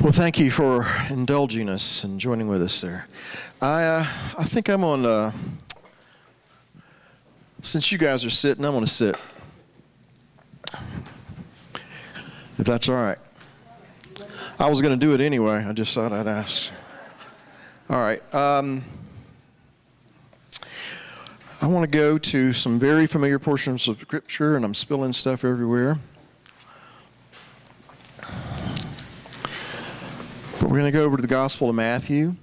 Well, thank you for indulging us and joining with us there. I think I'm on, since you guys are sitting, I'm going to sit. If that's all right. I was going to do it anyway. I just thought I'd ask. All right. I want to go to some very familiar portions of Scripture, and I'm spilling stuff everywhere. But we're going to go over to the Gospel of Matthew.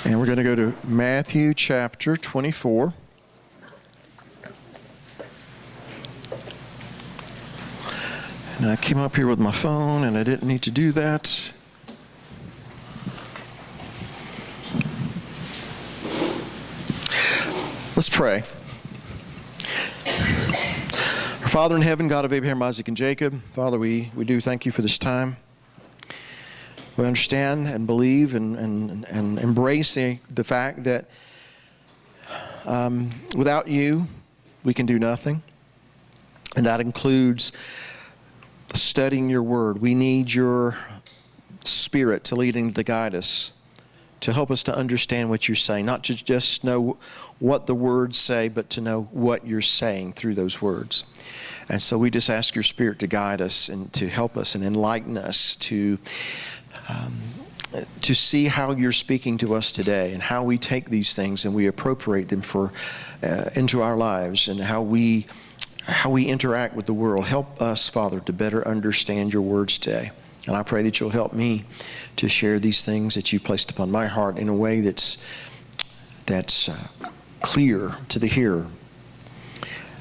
And we're going to go to Matthew chapter 24. And I came up here with my phone, and I didn't need to do that. Let's pray. Our Father in heaven, God of Abraham, Isaac, and Jacob, Father, we do thank you for this time. We understand and believe and embrace the fact that without you, we can do nothing. And that includes studying your word. We need your Spirit to lead and to guide us, to help us to understand what you're saying, not to just know what the words say, but to know what you're saying through those words. And so we just ask your Spirit to guide us and to help us and enlighten us to see how you're speaking to us today and how we take these things and we appropriate them into our lives and how we interact with the world. Help us, Father, to better understand your words today. And I pray that you'll help me to share these things that you placed upon my heart in a way that's clear to the hearer.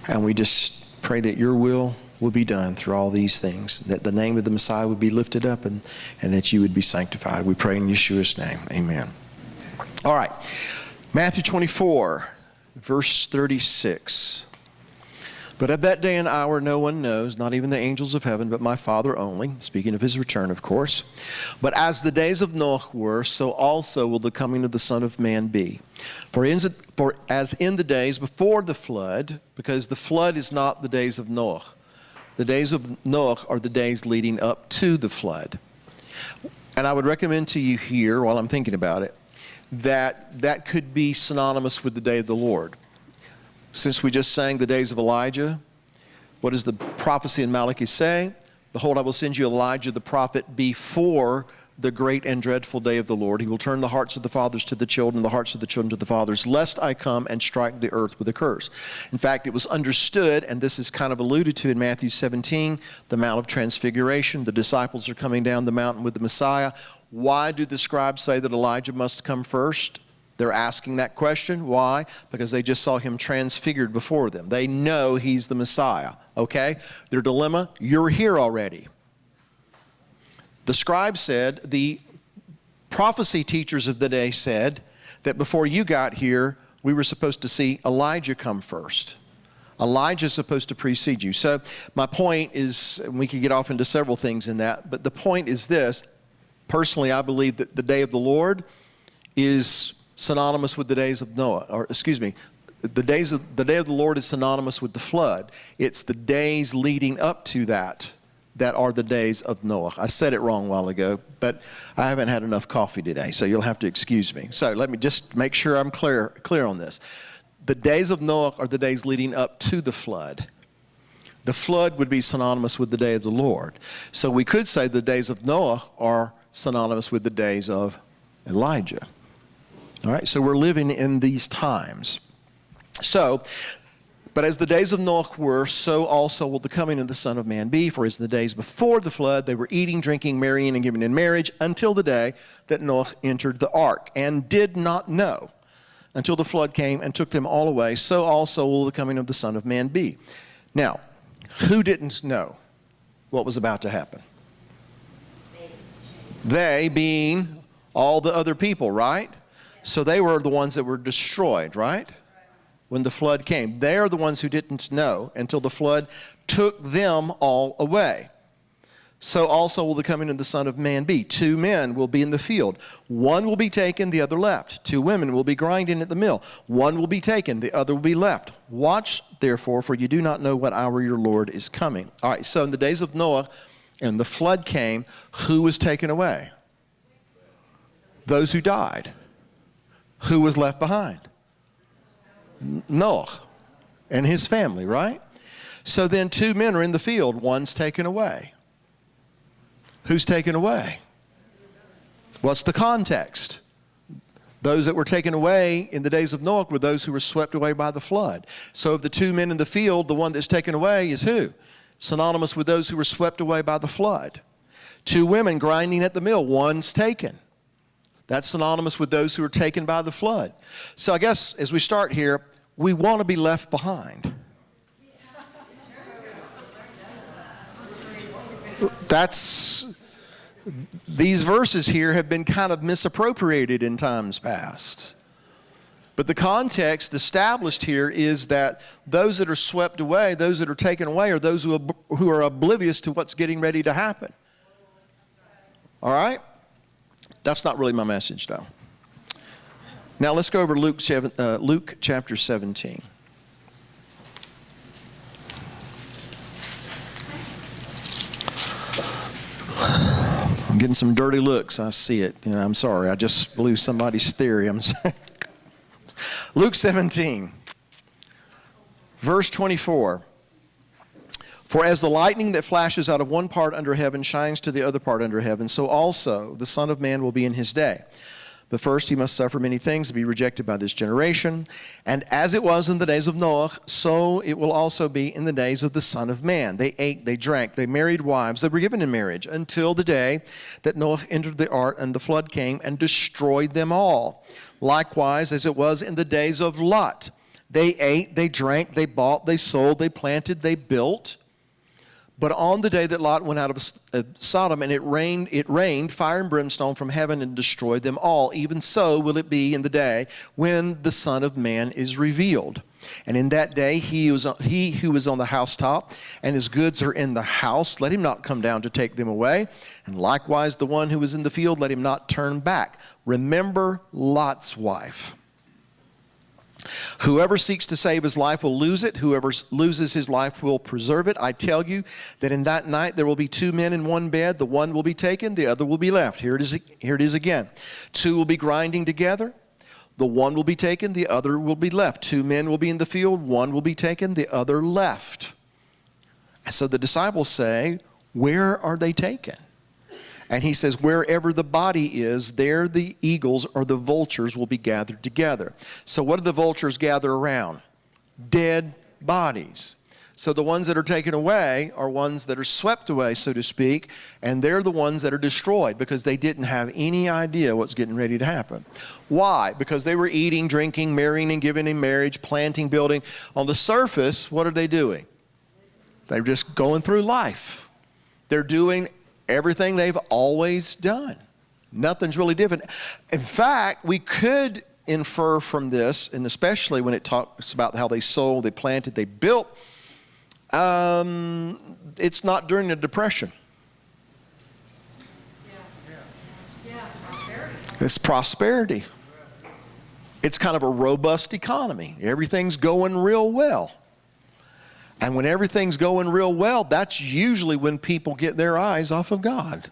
And we just pray that your will be done through all these things, that the name of the Messiah would be lifted up and that you would be sanctified. We pray in Yeshua's name. Amen. All right. Matthew 24, verse 36. But at that day and hour no one knows, not even the angels of heaven, but my Father only, speaking of his return, of course. But as the days of Noah were, so also will the coming of the Son of Man be. For as in the days before the flood, because the flood is not the days of Noah. The days of Noah are the days leading up to the flood. And I would recommend to you here, while I'm thinking about it, that could be synonymous with the day of the Lord. Since we just sang the days of Elijah, what does the prophecy in Malachi say? Behold, I will send you Elijah the prophet before the great and dreadful day of the Lord. He will turn the hearts of the fathers to the children, the hearts of the children to the fathers, lest I come and strike the earth with a curse. In fact, it was understood, and this is kind of alluded to in Matthew 17, the Mount of Transfiguration. The disciples are coming down the mountain with the Messiah. Why do the scribes say that Elijah must come first? They're asking that question. Why? Because they just saw him transfigured before them. They know he's the Messiah. Okay? Their dilemma, you're here already. The scribe said, the prophecy teachers of the day said that before you got here, we were supposed to see Elijah come first. Elijah's supposed to precede you. So my point is, and we could get off into several things in that, but the point is this. Personally, I believe that the day of the Lord is synonymous with the days of Noah, or excuse me, the day of the Lord is synonymous with the flood. It's the days leading up to that are the days of Noah. I said it wrong a while ago, but I haven't had enough coffee today, so you'll have to excuse me. So let me just make sure I'm clear on this. The days of Noah are the days leading up to the flood. The flood would be synonymous with the day of the Lord. So we could say the days of Noah are synonymous with the days of Elijah. All right, so we're living in these times. But as the days of Noah were, so also will the coming of the Son of Man be. For as in the days before the flood, they were eating, drinking, marrying, and giving in marriage until the day that Noah entered the ark, and did not know until the flood came and took them all away. So also will the coming of the Son of Man be. Now, who didn't know what was about to happen? They being all the other people, right? So they were the ones that were destroyed, right? When the flood came. They are the ones who didn't know until the flood took them all away. so also will the coming of the Son of Man be. 2 men will be in the field. One will be taken, the other left. 2 women will be grinding at the mill. One will be taken, the other will be left. Watch, therefore, for you do not know what hour your Lord is coming. All right, so in the days of Noah, and the flood came, who was taken away? Those who died. Who was left behind? Noah and his family, right? So then 2 men are in the field. One's taken away. Who's taken away? What's the context? Those that were taken away in the days of Noah were those who were swept away by the flood. So of the 2 men in the field, the one that's taken away is who? Synonymous with those who were swept away by the flood. 2 women grinding at the mill, one's taken. That's synonymous with those who were taken by the flood. So I guess as we start here, we want to be left behind. These verses here have been kind of misappropriated in times past. But the context established here is that those that are swept away, those that are taken away, are those who are oblivious to what's getting ready to happen. All right? That's not really my message, though. Now let's go over to Luke chapter 17. I'm getting some dirty looks. I see it. I'm sorry. I just blew somebody's theory. I'm sorry. Luke 17, verse 24. For as the lightning that flashes out of one part under heaven shines to the other part under heaven, so also the Son of Man will be in his day. But first he must suffer many things and be rejected by this generation. And as it was in the days of Noah, so it will also be in the days of the Son of Man. They ate, they drank, they married wives, they were given in marriage, until the day that Noah entered the ark and the flood came and destroyed them all. Likewise, as it was in the days of Lot. They ate, they drank, they bought, they sold, they planted, they built. But on the day that Lot went out of Sodom, and it rained fire and brimstone from heaven and destroyed them all. Even so will it be in the day when the Son of Man is revealed. And in that day he who is on the housetop, and his goods are in the house, let him not come down to take them away. And likewise the one who is in the field, let him not turn back. Remember Lot's wife. Whoever seeks to save his life will lose it. Whoever loses his life will preserve it. I tell you that in that night there will be 2 men in one bed. The one will be taken, the other will be left. Here it is again. 2 will be grinding together. The one will be taken, the other will be left. 2 men will be in the field. One will be taken, the other left. And so the disciples say, where are they taken? And he says, wherever the body is, there the eagles or the vultures will be gathered together. So what do the vultures gather around? Dead bodies. So the ones that are taken away are ones that are swept away, so to speak, and they're the ones that are destroyed because they didn't have any idea what's getting ready to happen. Why? Because they were eating, drinking, marrying and giving in marriage, planting, building. On the surface, what are they doing? They're just going through life. They're doing everything they've always done. Nothing's really different. In fact, we could infer from this, and especially when it talks about how they sold, they planted, they built, it's not during the Depression. It's prosperity. It's kind of a robust economy. Everything's going real well. And when everything's going real well, that's usually when people get their eyes off of God.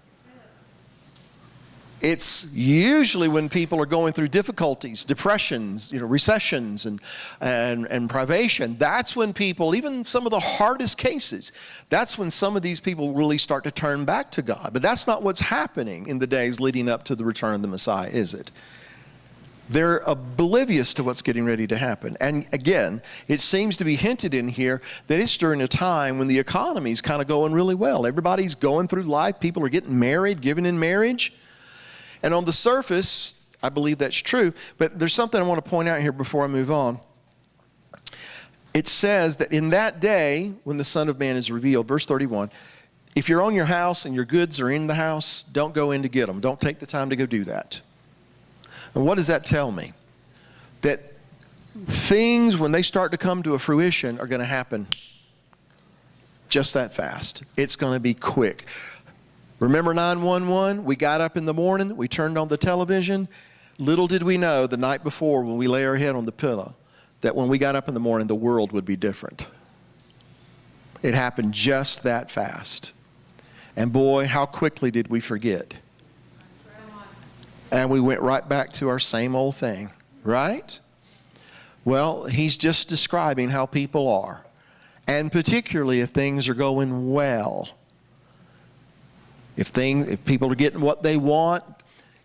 It's usually when people are going through difficulties, depressions, recessions and privation. That's when people, even some of the hardest cases, that's when some of these people really start to turn back to God. But that's not what's happening in the days leading up to the return of the Messiah, is it? They're oblivious to what's getting ready to happen. And again, it seems to be hinted in here that it's during a time when the economy's kind of going really well. Everybody's going through life. People are getting married, given in marriage. And on the surface, I believe that's true. But there's something I want to point out here before I move on. It says that in that day, when the Son of Man is revealed, verse 31, if you're on your house and your goods are in the house, don't go in to get them. Don't take the time to go do that. And what does that tell me? That things, when they start to come to a fruition, are going to happen just that fast. It's going to be quick. Remember 911? We got up in the morning, we turned on the television. Little did we know the night before when we lay our head on the pillow that when we got up in the morning, the world would be different. It happened just that fast. And boy, how quickly did we forget. And we went right back to our same old thing, right? Well, he's just describing how people are. And particularly if things are going well. If people are getting what they want,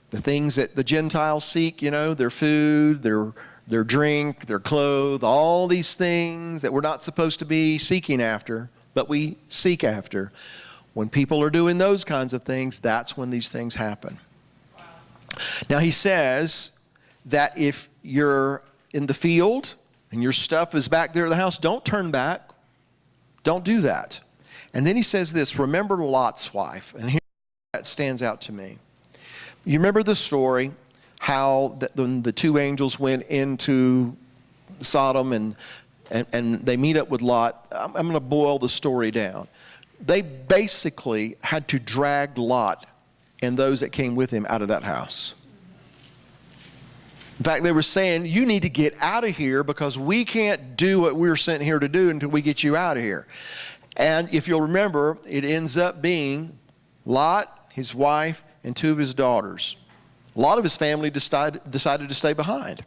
the things that the Gentiles seek, you know, their food, their drink, their clothes, all these things that we're not supposed to be seeking after, but we seek after. When people are doing those kinds of things, that's when these things happen. Wow. Now he says that if you're in the field and your stuff is back there at the house, don't turn back. Don't do that. And then he says this, remember Lot's wife. And here that stands out to me. You remember the story, how when the two angels went into Sodom and they meet up with Lot. I'm going to boil the story down. They basically had to drag Lot and those that came with him out of that house. In fact, they were saying, you need to get out of here because we can't do what we're sent here to do until we get you out of here. And if you'll remember, it ends up being Lot, his wife, and two of his daughters. A lot of his family decided to stay behind.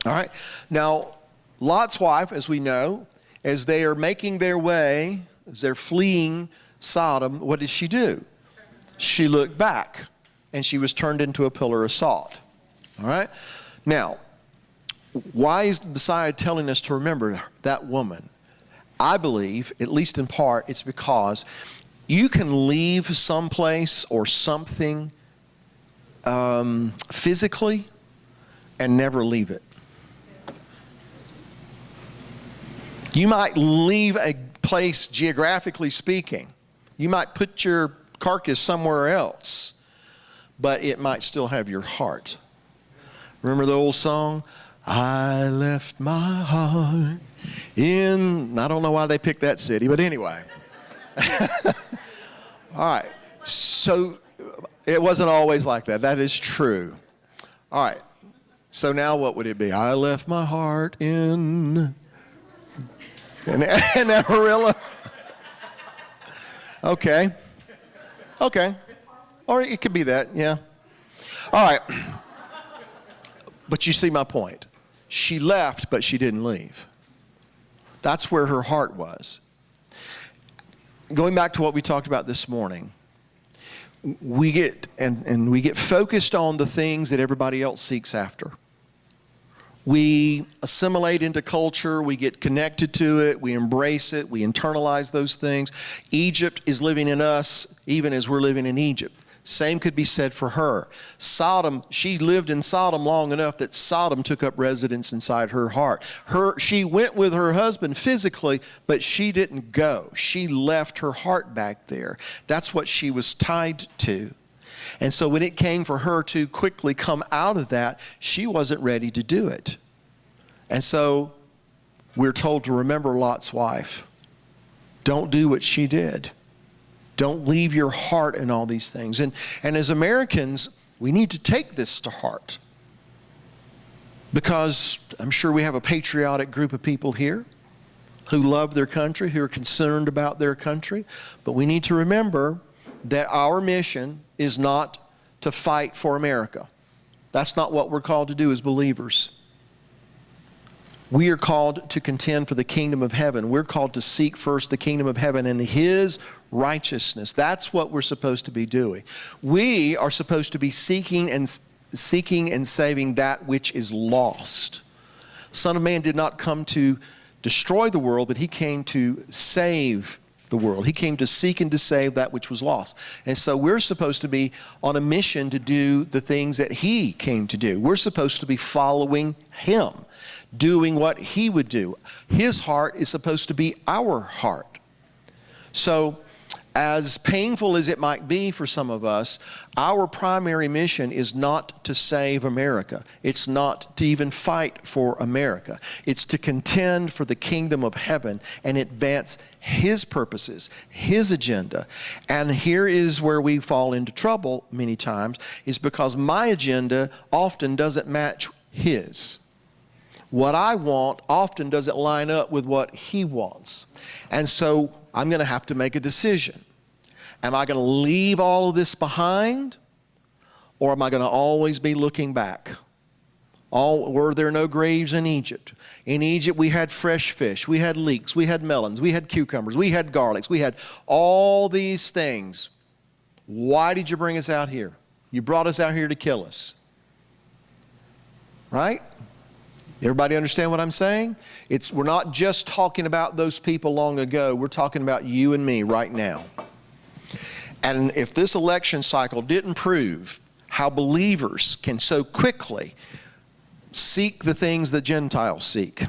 All right. Now, Lot's wife, as we know, as they are making their way, as they're fleeing Sodom, what did she do? She looked back, and she was turned into a pillar of salt. All right? Now, why is the Messiah telling us to remember that woman? I believe, at least in part, it's because you can leave someplace or something physically and never leave it. You might leave a place geographically speaking. You might put your carcass somewhere else, but it might still have your heart. Remember the old song? I left my heart in, I don't know why they picked that city, but anyway. All right, so it wasn't always like that. That is true. All right, so now what would it be? I left my heart in Amarillo. Okay. Or it could be that, yeah. All right. But you see my point. She left, but she didn't leave. That's where her heart was. Going back to what we talked about this morning, we get focused on the things that everybody else seeks after. We assimilate into culture, we get connected to it, we embrace it, we internalize those things. Egypt is living in us even as we're living in Egypt. Same could be said for her. Sodom, she lived in Sodom long enough that Sodom took up residence inside her heart. She went with her husband physically, but she didn't go. She left her heart back there. That's what she was tied to. And so when it came for her to quickly come out of that, she wasn't ready to do it. And so we're told to remember Lot's wife. Don't do what she did. Don't leave your heart in all these things. And as Americans, we need to take this to heart. Because I'm sure we have a patriotic group of people here who love their country, who are concerned about their country. But we need to remember that our mission is not to fight for America. That's not what we're called to do as believers. We are called to contend for the kingdom of heaven. We're called to seek first the kingdom of heaven and His righteousness. That's what we're supposed to be doing. We are supposed to be seeking and saving that which is lost. Son of Man did not come to destroy the world, but He came to save the world. He came to seek and to save that which was lost. And so we're supposed to be on a mission to do the things that He came to do. We're supposed to be following Him, doing what He would do. His heart is supposed to be our heart. So As painful as it might be for some of us, our primary mission is not to save America. It's not to even fight for America. It's to contend for the kingdom of heaven and advance His purposes, His agenda. And here is where we fall into trouble many times, is because my agenda often doesn't match His. What I want often doesn't line up with what He wants. And so I'm going to have to make a decision. Am I going to leave all of this behind, or am I going to always be looking back? Were there no graves in Egypt? In Egypt we had fresh fish, we had leeks, we had melons, we had cucumbers, we had garlics, we had all these things. Why did you bring us out here? You brought us out here to kill us. Right? Everybody understand what I'm saying? We're not just talking about those people long ago. We're talking about you and me right now. And if this election cycle didn't prove how believers can so quickly seek the things that Gentiles seek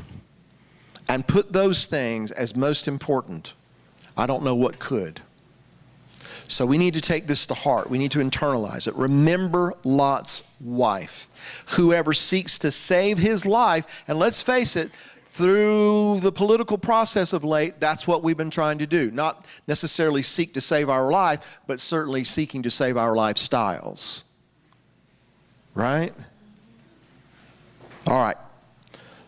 and put those things as most important, I don't know what could. So we need to take this to heart. We need to internalize it. Remember Lot's wife. Whoever seeks to save his life, and let's face it, through the political process of late, that's what we've been trying to do. Not necessarily seek to save our life, but certainly seeking to save our lifestyles. Right? All right.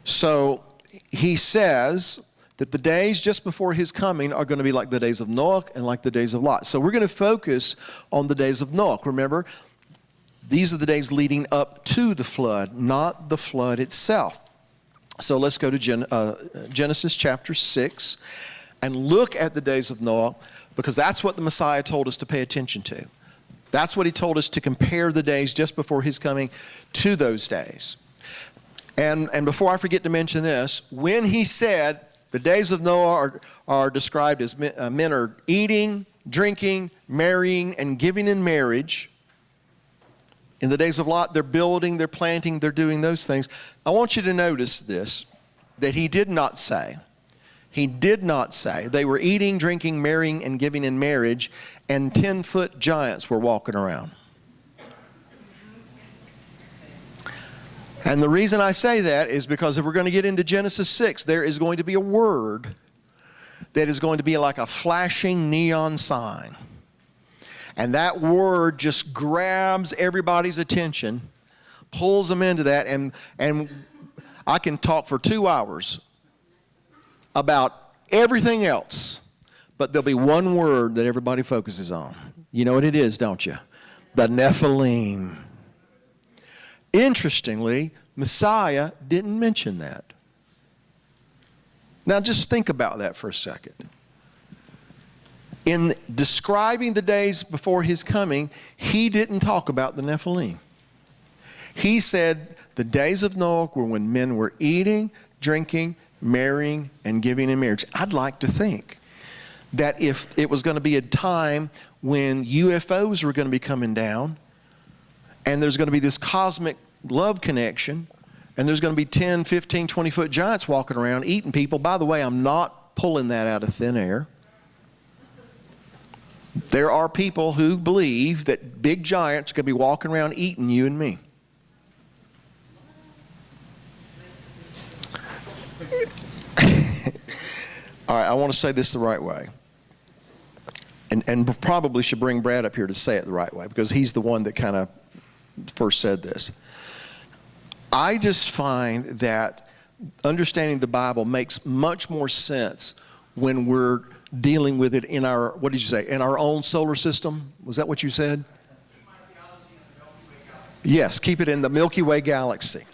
So he says that the days just before his coming are going to be like the days of Noah and like the days of Lot. So we're going to focus on the days of Noah. Remember, these are the days leading up to the flood, not the flood itself. So let's go to Genesis chapter 6 and look at the days of Noah, because that's what the Messiah told us to pay attention to. That's what He told us to compare the days just before His coming to those days. And before I forget to mention this, when He said the days of Noah are described as men are eating, drinking, marrying, and giving in marriage. In the days of Lot, they're building, they're planting, they're doing those things. I want you to notice this, that he did not say they were eating, drinking, marrying, and giving in marriage, and 10-foot giants were walking around. And the reason I say that is because if we're going to get into Genesis 6, there is going to be a word that is going to be like a flashing neon sign. And that word just grabs everybody's attention, pulls them into that, and I can talk for 2 hours about everything else, but there'll be one word that everybody focuses on. You know what it is, don't you? The Nephilim. Interestingly, Messiah didn't mention that. Now just think about that for a second. In describing the days before His coming, He didn't talk about the Nephilim. He said the days of Noah were when men were eating, drinking, marrying, and giving in marriage. I'd like to think that if it was going to be a time when UFOs were going to be coming down, and there's going to be this cosmic love connection, and there's going to be 10, 15, 20-foot giants walking around eating people. By the way, I'm not pulling that out of thin air. There are people who believe that big giants are going to be walking around eating you and me. All right, I want to say this the right way. And probably should bring Brad up here to say it the right way, because he's the one that kind of first said this. I just find that understanding the Bible makes much more sense when we're dealing with it in our, what did you say, in our own solar system? Was that what you said? Yes, keep it in the Milky Way galaxy.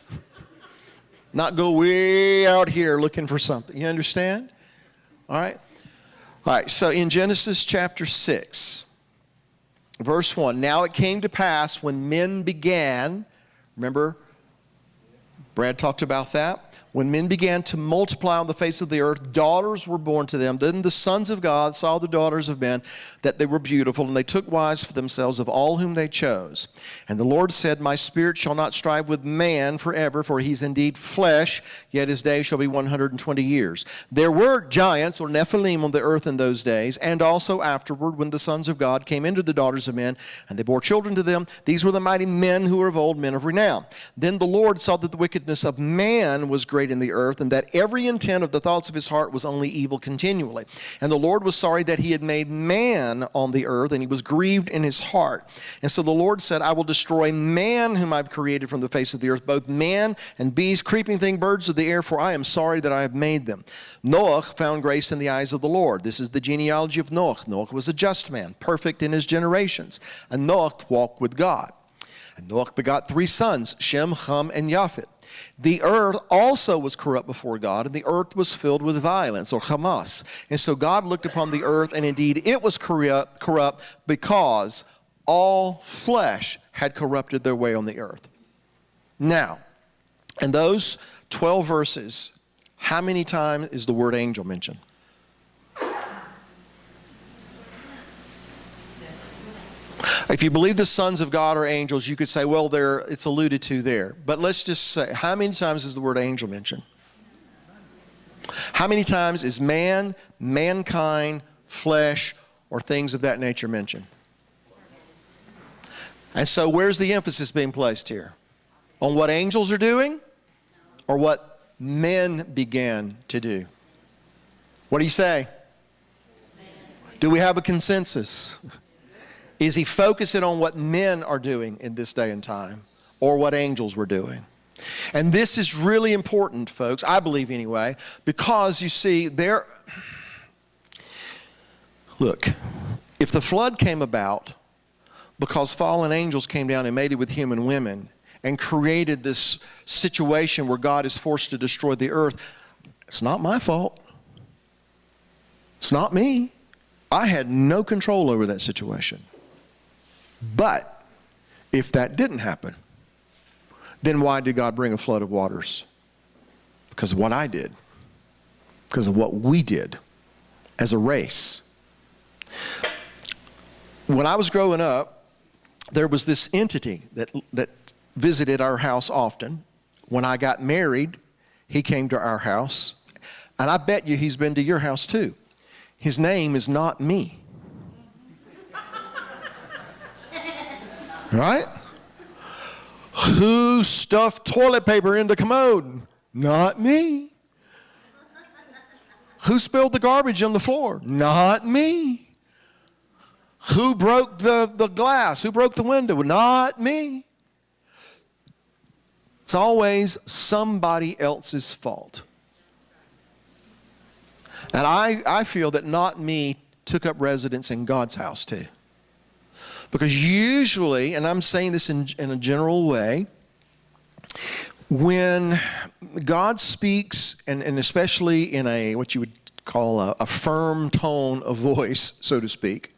Not go way out here looking for something. You understand? All right? All right, so in Genesis chapter 6, verse 1, now it came to pass when men began, remember, Brad talked about that, When men began to multiply on the face of the earth, daughters were born to them. Then the sons of God saw the daughters of men, that they were beautiful, and they took wives for themselves of all whom they chose. And the Lord said, My spirit shall not strive with man forever, for he's indeed flesh, yet his days shall be 120 years. There were giants, or Nephilim, on the earth in those days, and also afterward, when the sons of God came into the daughters of men, and they bore children to them. These were the mighty men who were of old, men of renown. Then the Lord saw that the wickedness of man was great in the earth, and that every intent of the thoughts of his heart was only evil continually. And the Lord was sorry that he had made man on the earth, and he was grieved in his heart. And so the Lord said, I will destroy man whom I've created from the face of the earth, both man and beast, creeping thing, birds of the air, for I am sorry that I have made them. Noah found grace in the eyes of the Lord. This is the genealogy of Noah. Noah was a just man, perfect in his generations. And Noah walked with God. And Noah begot 3 sons, Shem, Ham, and Japheth. The earth also was corrupt before God, and the earth was filled with violence, or Hamas. And so God looked upon the earth, and indeed it was corrupt because all flesh had corrupted their way on the earth. Now, in those 12 verses, how many times is the word angel mentioned? If you believe the sons of God are angels, you could say, well, it's alluded to there. But let's just say, how many times is the word angel mentioned? How many times is man, mankind, flesh, or things of that nature mentioned? And so where's the emphasis being placed here? On what angels are doing, or what men began to do? What do you say? Do we have a consensus? Is he focusing on what men are doing in this day and time, or what angels were doing? And this is really important, folks, I believe anyway, because you see, look, if the flood came about because fallen angels came down and mated with human women and created this situation where God is forced to destroy the earth, it's not my fault. It's not me. I had no control over that situation. But if that didn't happen, then why did God bring a flood of waters? Because of what I did. Because of what we did as a race. When I was growing up, there was this entity that visited our house often. When I got married, he came to our house. And I bet you he's been to your house too. His name is not me. Right? Who stuffed toilet paper in the commode? Not me. Who spilled the garbage on the floor? Not me. Who broke the glass? Who broke the window? Not me. It's always somebody else's fault. And I feel that not me took up residence in God's house too. Because usually, and I'm saying this in a general way, when God speaks, and especially in what you would call a firm tone of voice, so to speak,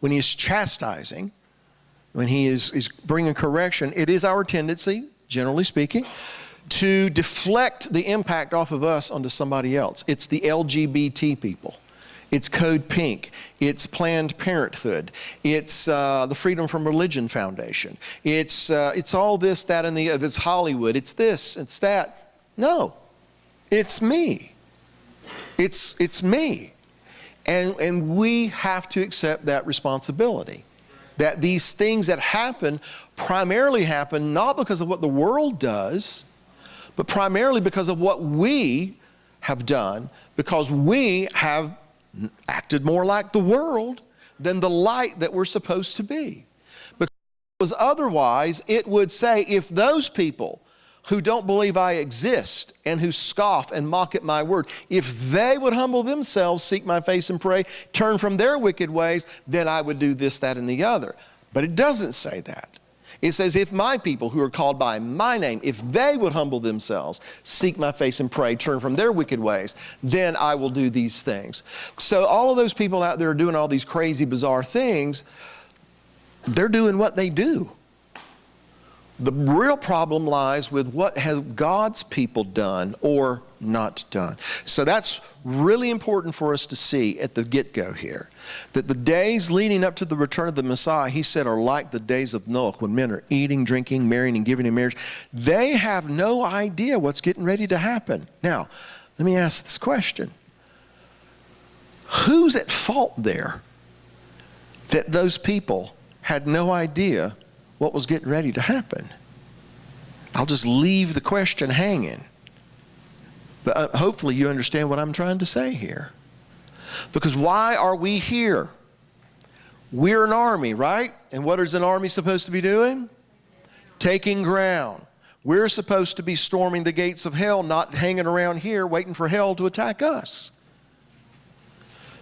when he is chastising, when he is bringing correction, it is our tendency, generally speaking, to deflect the impact off of us onto somebody else. It's the LGBT people. It's Code Pink. It's Planned Parenthood. It's the Freedom from Religion Foundation. It's all this, that, and the other. It's Hollywood. It's this. It's that. No, it's me. It's me, and we have to accept that responsibility. That these things that happen primarily happen not because of what the world does, but primarily because of what we have done, because we have acted more like the world than the light that we're supposed to be. Because otherwise, it would say, if those people who don't believe I exist and who scoff and mock at my word, if they would humble themselves, seek my face and pray, turn from their wicked ways, then I would do this, that, and the other. But it doesn't say that. It says, if my people who are called by my name, if they would humble themselves, seek my face and pray, turn from their wicked ways, then I will do these things. So all of those people out there doing all these crazy, bizarre things, they're doing what they do. The real problem lies with what has God's people done or not done. So that's really important for us to see at the get-go here. That the days leading up to the return of the Messiah, he said, are like the days of Noah, when men are eating, drinking, marrying, and giving in marriage. They have no idea what's getting ready to happen. Now, let me ask this question. Who's at fault there that those people had no idea what was getting ready to happen? I'll just leave the question hanging. But hopefully you understand what I'm trying to say here. Because why are we here? We're an army, right? And what is an army supposed to be doing? Taking ground. We're supposed to be storming the gates of hell, not hanging around here waiting for hell to attack us.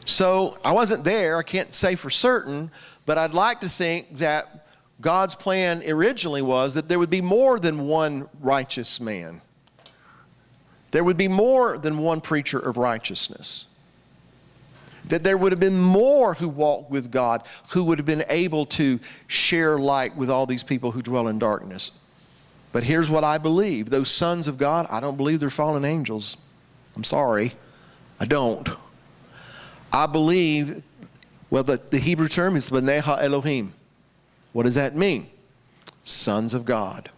So I wasn't there, I can't say for certain, but I'd like to think that God's plan originally was that there would be more than one righteous man. There would be more than one preacher of righteousness. That there would have been more who walked with God, who would have been able to share light with all these people who dwell in darkness. But here's what I believe. Those sons of God, I don't believe they're fallen angels. I'm sorry. I don't. I believe, well, the Hebrew term is B'nai HaElohim. What does that mean? Sons of God.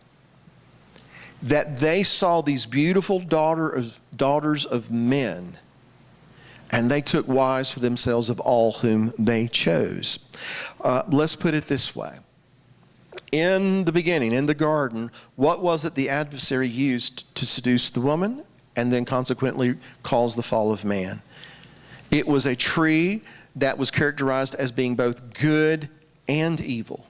That they saw these beautiful daughters of men, and they took wives for themselves of all whom they chose. Let's put it this way. In the beginning, in the garden, what was it the adversary used to seduce the woman and then consequently cause the fall of man? It was a tree that was characterized as being both good and evil.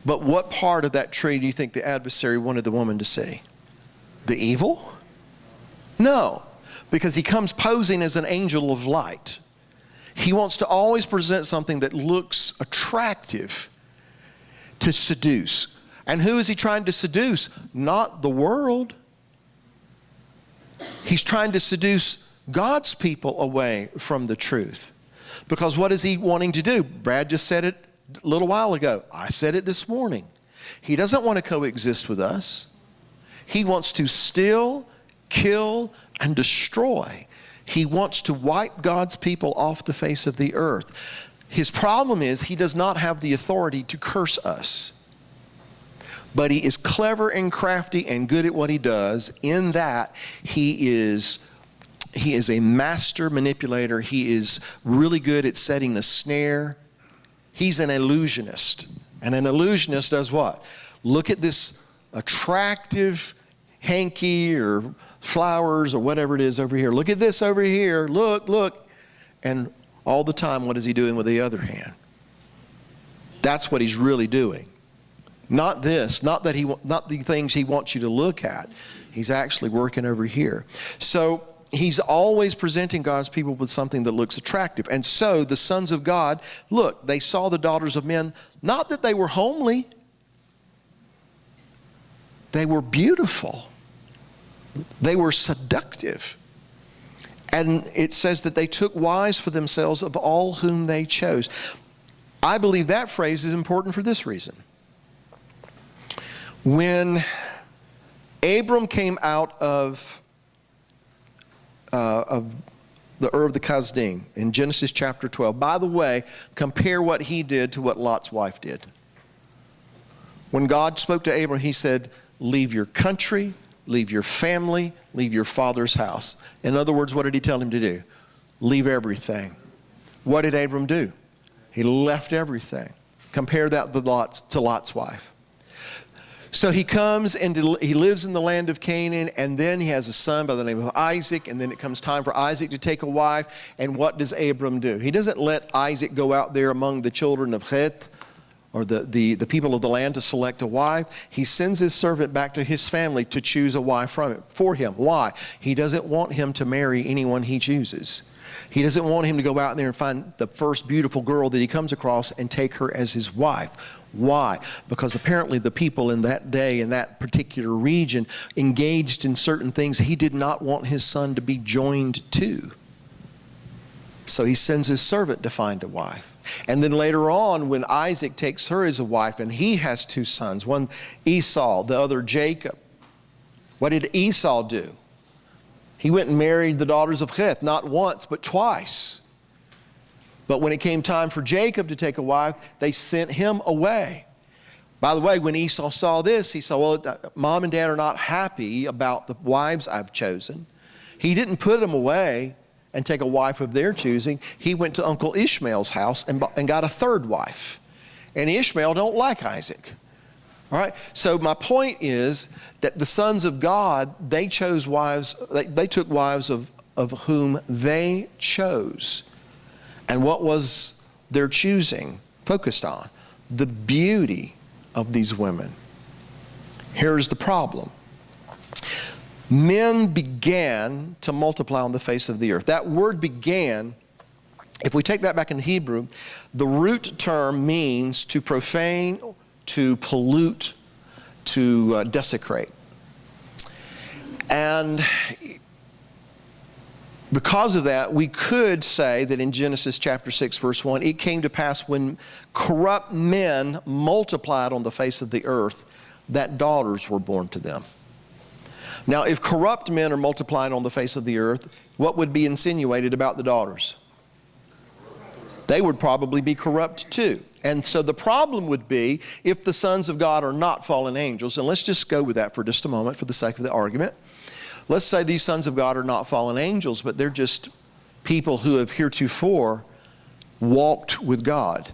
But what part of that tree do you think the adversary wanted the woman to see? The evil? No, because he comes posing as an angel of light. He wants to always present something that looks attractive to seduce. And who is he trying to seduce? Not the world. He's trying to seduce God's people away from the truth. Because what is he wanting to do? Brad just said it a little while ago. I said it this morning. He doesn't want to coexist with us. He wants to steal, kill, and destroy. He wants to wipe God's people off the face of the earth. His problem is he does not have the authority to curse us. But he is clever and crafty and good at what he does, in that he is a master manipulator. He is really good at setting a snare. He's an illusionist. And an illusionist does what? Look at this attractive hanky or flowers or whatever it is over here. Look at this over here. Look, look. And all the time, what is he doing with the other hand? That's what he's really doing. Not this, not the things he wants you to look at. He's actually working over here. So he's always presenting God's people with something that looks attractive. And so the sons of God, look, they saw the daughters of men, not that they were homely. They were beautiful. They were seductive. And it says that they took wives for themselves of all whom they chose. I believe that phrase is important for this reason. When Abram came out of the Ur of the Kasdim in Genesis chapter 12. By the way, compare what he did to what Lot's wife did. When God spoke to Abram, he said, leave your country, leave your family, leave your father's house. In other words, what did he tell him to do? Leave everything. What did Abram do? He left everything. Compare that to Lot's wife. So he comes and he lives in the land of Canaan, and then he has a son by the name of Isaac, and then it comes time for Isaac to take a wife. And what does Abram do? He doesn't let Isaac go out there among the children of Heth or the people of the land to select a wife. He sends his servant back to his family to choose a wife for him. Why? He doesn't want him to marry anyone he chooses. He doesn't want him to go out there and find the first beautiful girl that he comes across and take her as his wife. Why? Because apparently the people in that day, in that particular region, engaged in certain things he did not want his son to be joined to. So he sends his servant to find a wife. And then later on, when Isaac takes her as a wife, and he has two sons, one Esau, the other Jacob. What did Esau do? He went and married the daughters of Heth, not once, but twice. But when it came time for Jacob to take a wife, they sent him away. By the way, when Esau saw this, he said, well, Mom and Dad are not happy about the wives I've chosen. He didn't put them away and take a wife of their choosing. He went to Uncle Ishmael's house and got a third wife. And Ishmael don't like Isaac. All right? So my point is that the sons of God, they chose wives, they took wives of whom they chose. And what was their choosing focused on? The beauty of these women. Here's the problem. Men began to multiply on the face of the earth. That word began, if we take that back in Hebrew, the root term means to profane, to pollute, to desecrate. And because of that, we could say that in Genesis chapter 6, verse 1, it came to pass when corrupt men multiplied on the face of the earth, that daughters were born to them. Now, if corrupt men are multiplying on the face of the earth, what would be insinuated about the daughters? They would probably be corrupt too. And so the problem would be if the sons of God are not fallen angels, and let's just go with that for just a moment for the sake of the argument. Let's say these sons of God are not fallen angels, but they're just people who have heretofore walked with God.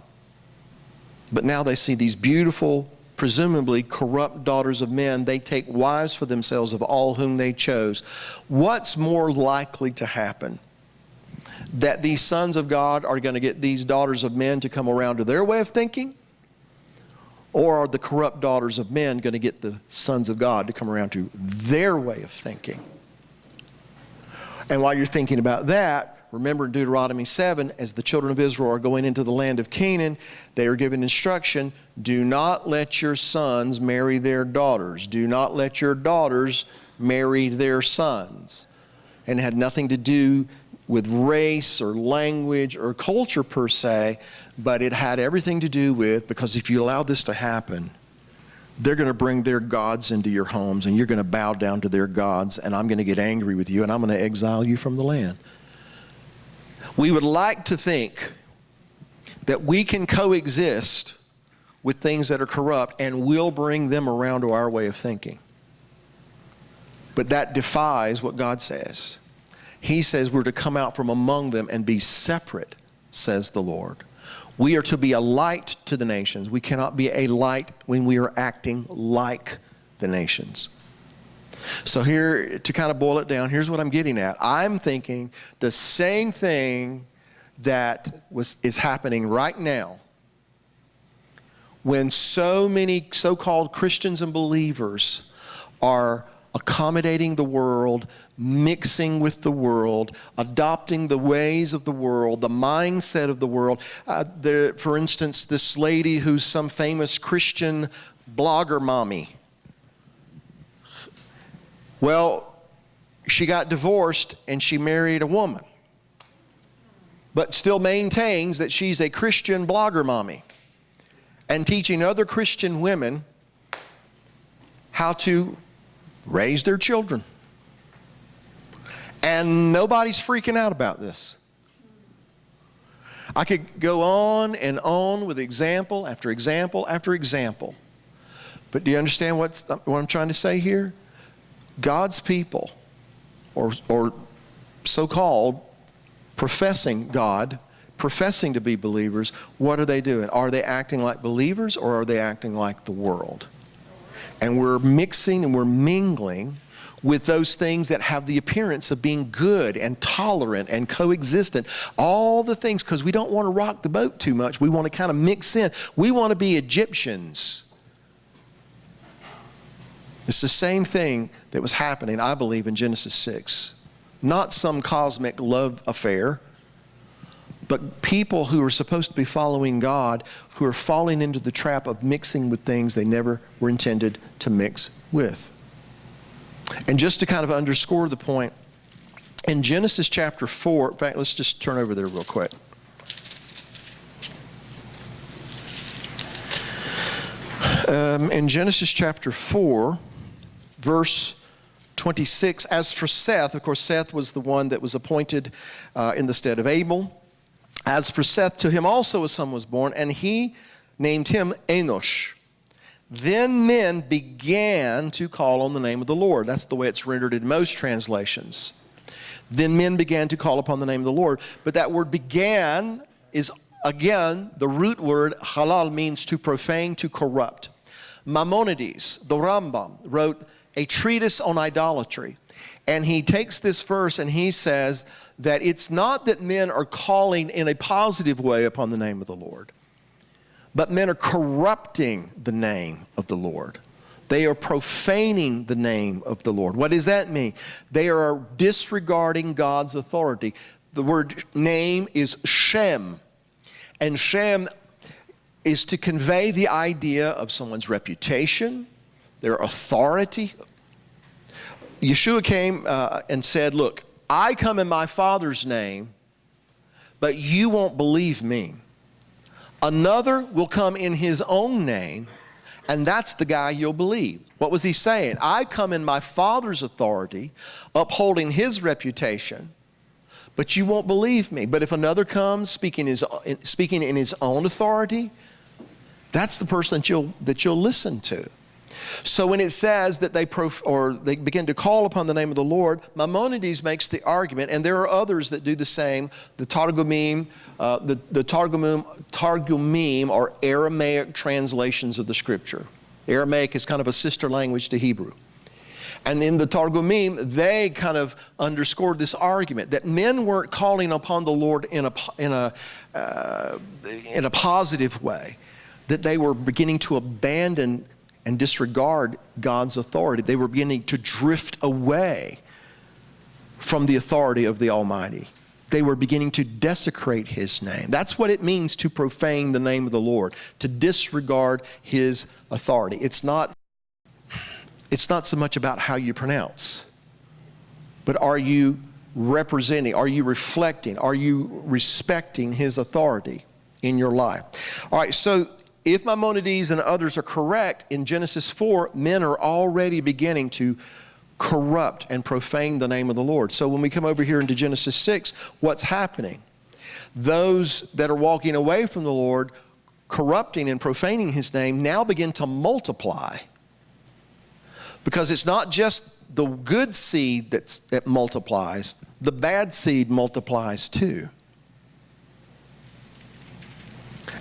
But now they see these beautiful, presumably corrupt daughters of men. They take wives for themselves of all whom they chose. What's more likely to happen? That these sons of God are going to get these daughters of men to come around to their way of thinking? Or are the corrupt daughters of men going to get the sons of God to come around to their way of thinking? And while you're thinking about that, remember in Deuteronomy 7, as the children of Israel are going into the land of Canaan, they are given instruction, do not let your sons marry their daughters. Do not let your daughters marry their sons. And it had nothing to do with race or language or culture per se, but it had everything to do with, because if you allow this to happen, they're going to bring their gods into your homes and you're going to bow down to their gods, and I'm going to get angry with you and I'm going to exile you from the land. We would like to think that we can coexist with things that are corrupt and we'll bring them around to our way of thinking. But that defies what God says. He says we're to come out from among them and be separate, says the Lord. We are to be a light to the nations. We cannot be a light when we are acting like the nations. So here, to kind of boil it down, here's what I'm getting at. I'm thinking the same thing that is happening right now when so many so-called Christians and believers are accommodating the world, mixing with the world, adopting the ways of the world, the mindset of the world. For instance, this lady who's some famous Christian blogger mommy. Well, she got divorced and she married a woman, but still maintains that she's a Christian blogger mommy and teaching other Christian women how to raise their children. And nobody's freaking out about this. I could go on and on with example after example after example. But do you understand what I'm trying to say here? God's people, or so-called professing God, professing to be believers, what are they doing? Are they acting like believers or are they acting like the world? And we're mixing and we're mingling with those things that have the appearance of being good and tolerant and coexistent. All the things, because we don't want to rock the boat too much. We want to kind of mix in. We want to be Egyptians. It's the same thing that was happening, I believe, in Genesis 6. Not some cosmic love affair, but people who are supposed to be following God who are falling into the trap of mixing with things they never were intended to mix with. And just to kind of underscore the point, In Genesis chapter 4, in fact, let's just turn over there real quick. In Genesis chapter 4, verse 26, as for Seth, of course, Seth was the one that was appointed in the stead of Abel. As for Seth, to him also a son was born, and he named him Enosh. Then men began to call on the name of the Lord. That's the way it's rendered in most translations. Then men began to call upon the name of the Lord. But that word began is, again, the root word halal means to profane, to corrupt. Maimonides, the Rambam, wrote a treatise on idolatry. And he takes this verse and he says that it's not that men are calling in a positive way upon the name of the Lord, but men are corrupting the name of the Lord. They are profaning the name of the Lord. What does that mean? They are disregarding God's authority. The word name is Shem. And Shem is to convey the idea of someone's reputation, their authority. Yeshua came and said, look, I come in my Father's name, but you won't believe me. Another will come in his own name, and that's the guy you'll believe. What was he saying? I come in my Father's authority, upholding his reputation, but you won't believe me. But if another comes speaking in his own authority, that's the person that you'll listen to. So when it says that they begin to call upon the name of the Lord, Maimonides makes the argument, and there are others that do the same. The Targumim, Targumim are Aramaic translations of the Scripture. Aramaic is kind of a sister language to Hebrew. And in the Targumim, they kind of underscored this argument that men weren't calling upon the Lord in a positive way, that they were beginning to abandon and disregard God's authority. They were beginning to drift away from the authority of the Almighty. They were beginning to desecrate His name. That's what it means to profane the name of the Lord, to disregard His authority. It's not so much about how you pronounce, but are you representing, are you reflecting, are you respecting His authority in your life? All right, so if Maimonides and others are correct, in Genesis 4, men are already beginning to corrupt and profane the name of the Lord. So when we come over here into Genesis 6, what's happening? Those that are walking away from the Lord, corrupting and profaning His name, now begin to multiply. Because it's not just the good seed that multiplies, the bad seed multiplies too.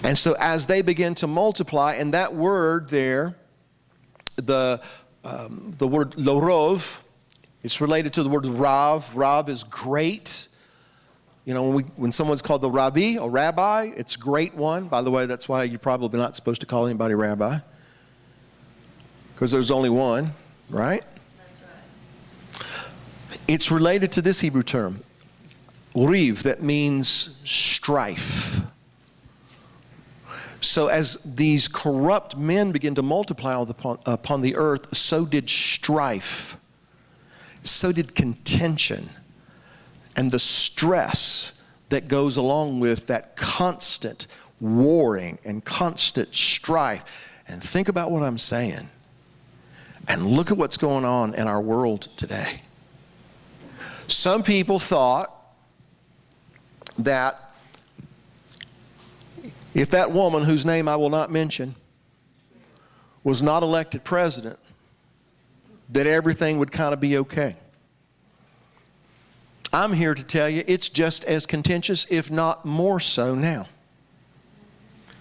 And so as they begin to multiply, and that word there, the word lorov, it's related to the word rav. Rav is great. You know, when someone's called the rabbi or rabbi, it's great one. By the way, that's why you're probably not supposed to call anybody rabbi, because there's only one, right? That's right. It's related to this Hebrew term, riv, that means strife. So as these corrupt men begin to multiply upon the earth, so did strife, so did contention, and the stress that goes along with that constant warring and constant strife. And think about what I'm saying. And look at what's going on in our world today. Some people thought that if that woman, whose name I will not mention, was not elected president, that everything would kind of be okay. I'm here to tell you it's just as contentious, if not more so now.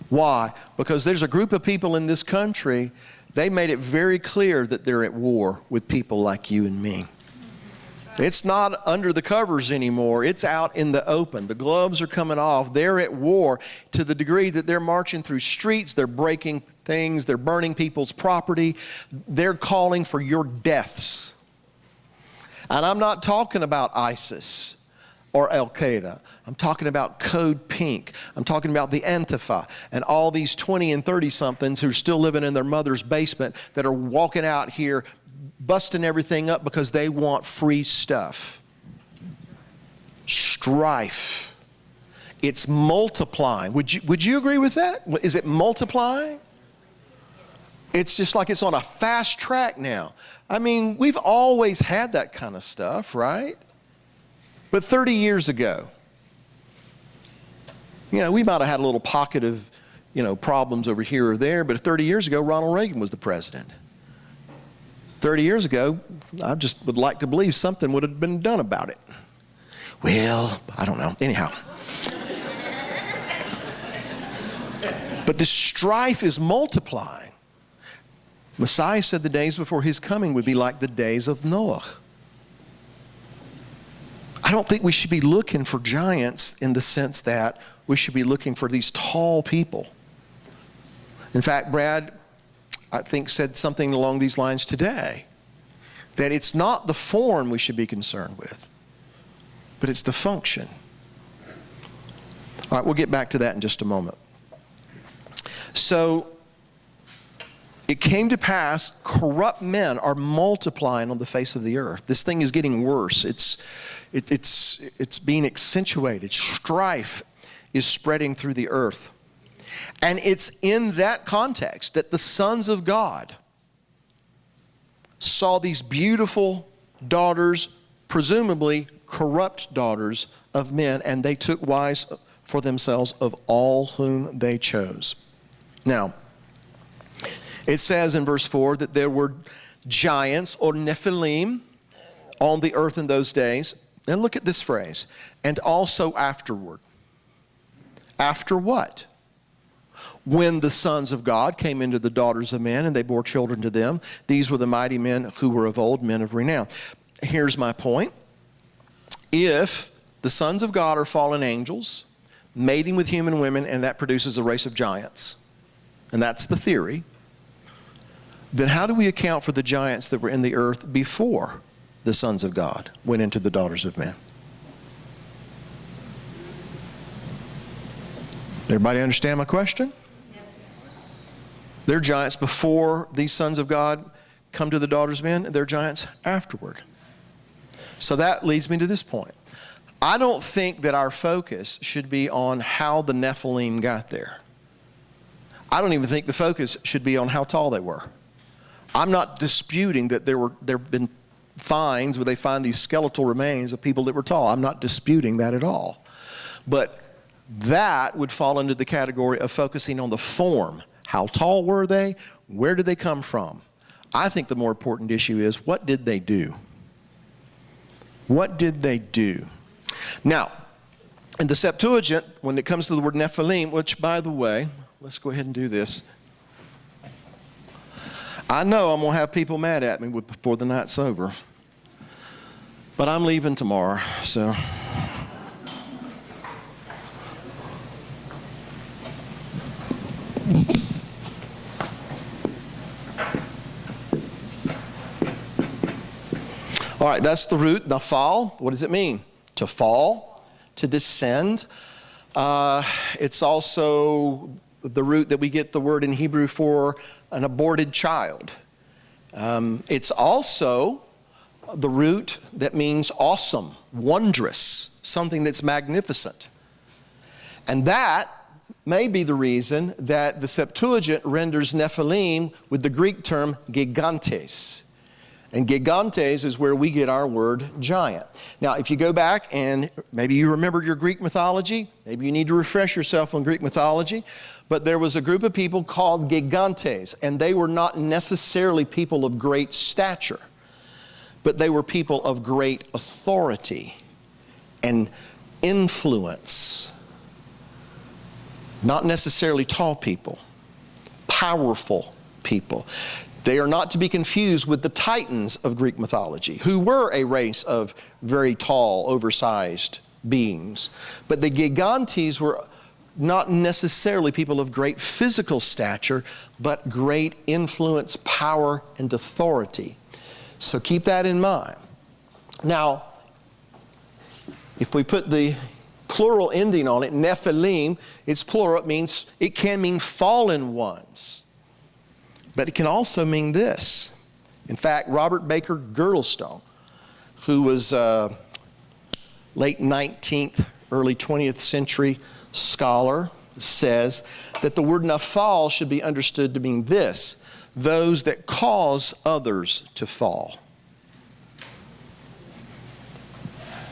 Why? Because there's a group of people in this country, they made it very clear that they're at war with people like you and me. It's not under the covers anymore. It's out in the open. The gloves are coming off. They're at war to the degree that they're marching through streets. They're breaking things. They're burning people's property. They're calling for your deaths. And I'm not talking about ISIS or Al-Qaeda. I'm talking about Code Pink. I'm talking about the Antifa and all these 20 and 30-somethings who are still living in their mother's basement that are walking out here busting everything up because they want free stuff. strife. It's multiplying. Would you agree with that? Is it multiplying? It's just like it's on a fast track now. I mean, we've always had that kind of stuff, right? But 30 years ago, we might have had a little pocket of, problems over here or there, but 30 years ago, Ronald Reagan was the president. 30 years ago, I just would like to believe something would have been done about it. Well, I don't know. Anyhow. But the strife is multiplying. Messiah said the days before his coming would be like the days of Noah. I don't think we should be looking for giants in the sense that we should be looking for these tall people. In fact, Brad, I think, said something along these lines today, that it's not the form we should be concerned with, but it's the function. All right, we'll get back to that in just a moment. So, it came to pass, corrupt men are multiplying on the face of the earth. This thing is getting worse. It's being accentuated. Strife is spreading through the earth. And it's in that context that the sons of God saw these beautiful daughters, presumably corrupt daughters of men, and they took wives for themselves of all whom they chose. Now, it says in verse 4 that there were giants, or Nephilim, on the earth in those days. And look at this phrase, and also afterward. After what? When the sons of God came into the daughters of men, and they bore children to them. These were the mighty men who were of old, men of renown. Here's my point. If the sons of God are fallen angels, mating with human women, and that produces a race of giants, and that's the theory, then how do we account for the giants that were in the earth before the sons of God went into the daughters of men? Everybody understand my question? They're giants before these sons of God come to the daughters of men. They're giants afterward. So that leads me to this point. I don't think that our focus should be on how the Nephilim got there. I don't even think the focus should be on how tall they were. I'm not disputing that there have been finds where they find these skeletal remains of people that were tall. I'm not disputing that at all. But that would fall into the category of focusing on the form. How tall were they? Where did they come from? I think the more important issue is, what did they do? What did they do? Now, in the Septuagint, when it comes to the word Nephilim, which, by the way, let's go ahead and do this. I know I'm going to have people mad at me before the night's over. But I'm leaving tomorrow, so. All right, that's the root, nafal. What does it mean? To fall, to descend. It's also the root that we get the word in Hebrew for an aborted child. It's also the root that means awesome, wondrous, something that's magnificent. And that may be the reason that the Septuagint renders Nephilim with the Greek term gigantes. And gigantes is where we get our word giant. Now, if you go back and maybe you remembered your Greek mythology, maybe you need to refresh yourself on Greek mythology, but there was a group of people called gigantes, and they were not necessarily people of great stature, but they were people of great authority and influence. Not necessarily tall people, powerful people. They are not to be confused with the Titans of Greek mythology, who were a race of very tall, oversized beings. But the gigantes were not necessarily people of great physical stature, but great influence, power, and authority. So keep that in mind. Now, if we put the plural ending on it, Nephilim, it's plural, it can mean fallen ones. But it can also mean this. In fact, Robert Baker Girdlestone, who was late 19th, early 20th century scholar, says that the word Nephal should be understood to mean this: those that cause others to fall.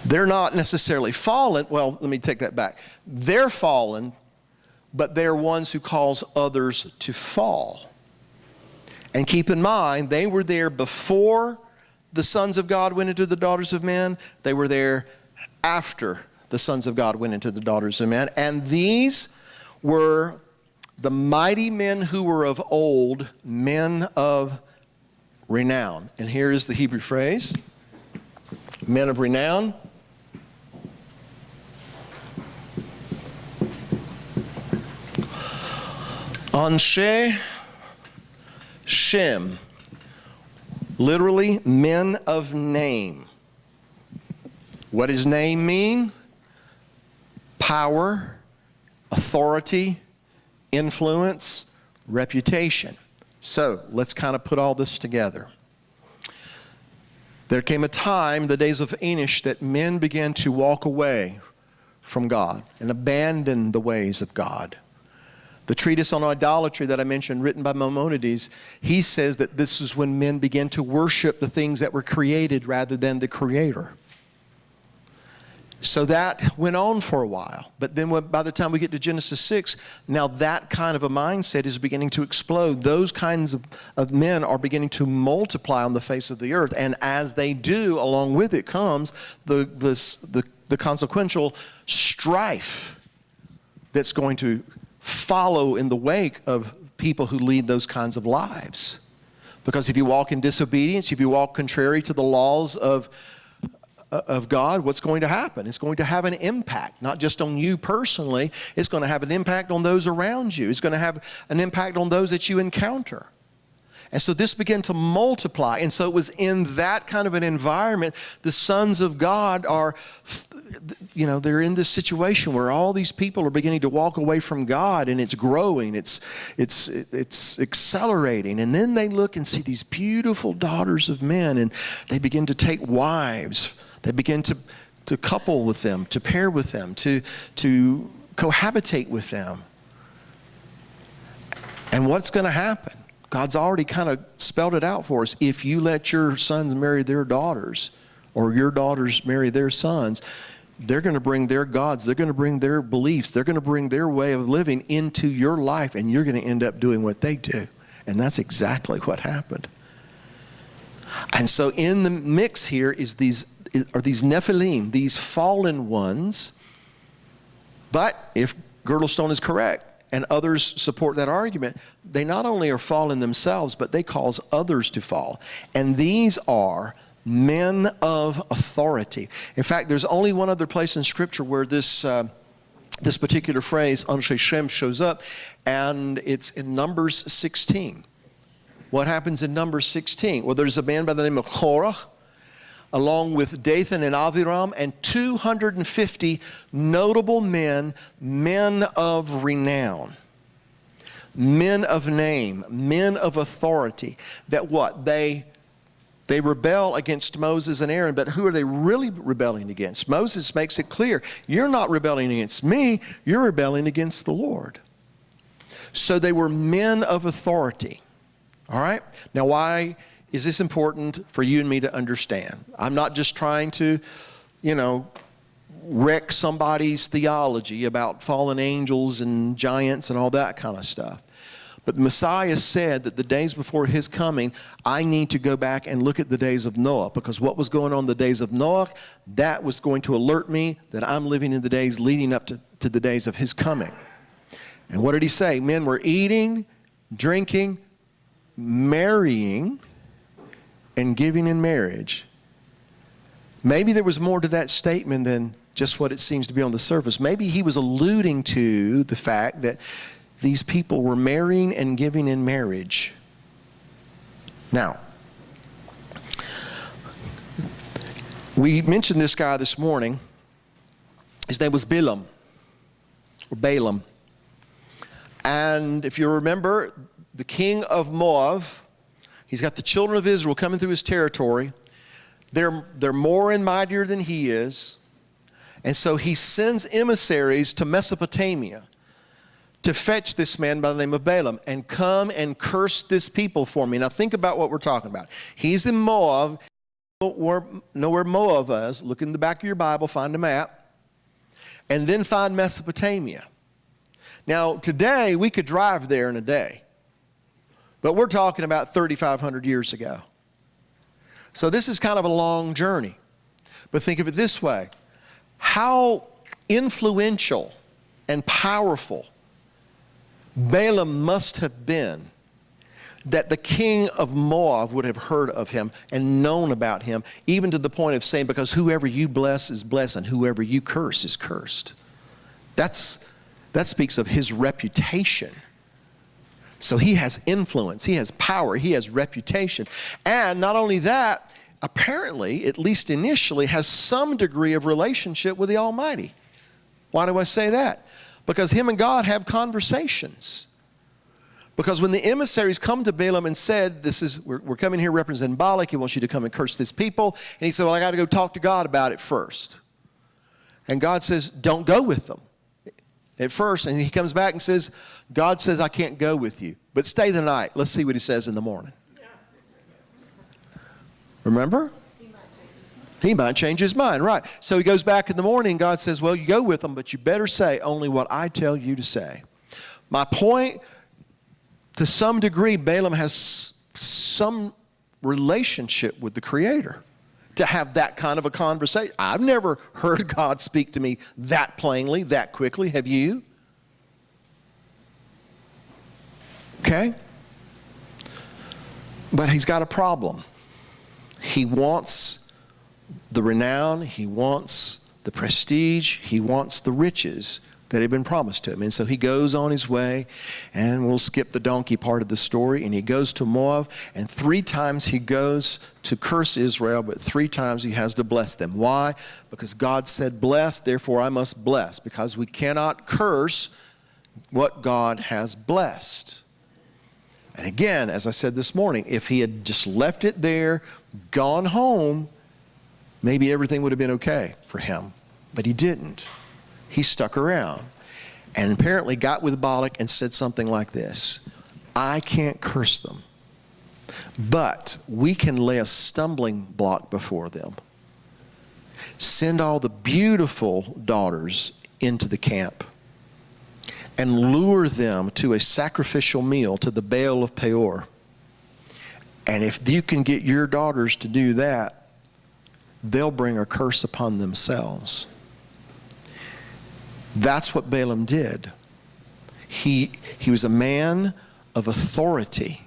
They're not necessarily fallen. Well, let me take that back. They're fallen, but they're ones who cause others to fall. And keep in mind, they were there before the sons of God went into the daughters of men. They were there after the sons of God went into the daughters of men. And these were the mighty men who were of old, men of renown. And here is the Hebrew phrase: men of renown. Anshe Shem, literally men of name. What does name mean? Power, authority, influence, reputation. So let's kind of put all this together. There came a time, the days of Enosh, that men began to walk away from God and abandon the ways of God. The treatise on idolatry that I mentioned, written by Maimonides, he says that this is when men began to worship the things that were created rather than the Creator. So that went on for a while. But then by the time we get to Genesis 6, now that kind of a mindset is beginning to explode. Those kinds of men are beginning to multiply on the face of the earth. And as they do, along with it comes the consequential strife that's going to follow in the wake of people who lead those kinds of lives. Because if you walk in disobedience, if you walk contrary to the laws of God, what's going to happen? It's going to have an impact, not just on you personally. It's going to have an impact on those around you. It's going to have an impact on those that you encounter. And so this began to multiply. And so it was in that kind of an environment, the sons of God are, they're in this situation where all these people are beginning to walk away from God, and it's growing, it's accelerating. And then they look and see these beautiful daughters of men, and they begin to take wives. They begin to couple with them, to pair with them, to cohabitate with them. And what's going to happen? God's already kind of spelled it out for us. If you let your sons marry their daughters, or your daughters marry their sons, they're going to bring their gods, they're going to bring their beliefs, they're going to bring their way of living into your life, and you're going to end up doing what they do. And that's exactly what happened. And so in the mix here are these Nephilim, these fallen ones. But if Girdlestone is correct, and others support that argument, they not only are fallen themselves, but they cause others to fall. And these are men of authority. In fact, there's only one other place in Scripture where this particular phrase, Anshe Shem, shows up, and it's in Numbers 16. What happens in Numbers 16? Well, there's a man by the name of Korah, along with Dathan and Aviram, and 250 notable men, men of renown, men of name, men of authority, that what? They rebel against Moses and Aaron, but who are they really rebelling against? Moses makes it clear, you're not rebelling against me, you're rebelling against the Lord. So they were men of authority. All right? Now, why is this important for you and me to understand? I'm not just trying to, wreck somebody's theology about fallen angels and giants and all that kind of stuff. But the Messiah said that the days before his coming, I need to go back and look at the days of Noah, because what was going on in the days of Noah, that was going to alert me that I'm living in the days leading up to the days of his coming. And what did he say? Men were eating, drinking, marrying, and giving in marriage. Maybe there was more to that statement than just what it seems to be on the surface. Maybe he was alluding to the fact that these people were marrying and giving in marriage. Now, we mentioned this guy this morning. His name was Balaam, or Balaam. And if you remember, the king of Moab, he's got the children of Israel coming through his territory. They're more and mightier than he is. And so he sends emissaries to Mesopotamia to fetch this man by the name of Balaam and come and curse this people for me. Now think about what we're talking about. He's in Moab. Know where Moab is. Look in the back of your Bible, find a map, and then find Mesopotamia. Now today we could drive there in a day, but we're talking about 3,500 years ago. So this is kind of a long journey. But think of it this way. How influential and powerful Balaam must have been that the king of Moab would have heard of him and known about him, even to the point of saying, because whoever you bless is blessed and whoever you curse is cursed. That speaks of his reputation. So he has influence, he has power, he has reputation. And not only that, apparently, at least initially, has some degree of relationship with the Almighty. Why do I say that? Because him and God have conversations. Because when the emissaries come to Balaam and said, we're coming here representing Balak, he wants you to come and curse this people. And he said, well, I got to go talk to God about it first. And God says, don't go with them at first. And he comes back and says, God says, I can't go with you, but stay the night. Let's see what he says in the morning. Remember? He might change his mind, right. So he goes back in the morning and God says, well, you go with them, but you better say only what I tell you to say. My point, to some degree, Balaam has some relationship with the Creator to have that kind of a conversation. I've never heard God speak to me that plainly, that quickly. Have you? Okay? But he's got a problem. He wants the renown, he wants the prestige, he wants the riches that had been promised to him. And so he goes on his way, and we'll skip the donkey part of the story, and he goes to Moab, and 3 times he goes to curse Israel, but 3 times he has to bless them. Why? Because God said bless, therefore I must bless, because we cannot curse what God has blessed. And again, as I said this morning, if he had just left it there, gone home, maybe everything would have been okay for him. But he didn't. He stuck around and apparently got with Balak and said something like this: I can't curse them, but we can lay a stumbling block before them. Send all the beautiful daughters into the camp and lure them to a sacrificial meal to the Baal of Peor. And if you can get your daughters to do that, they'll bring a curse upon themselves. That's what Balaam did. He was a man of authority.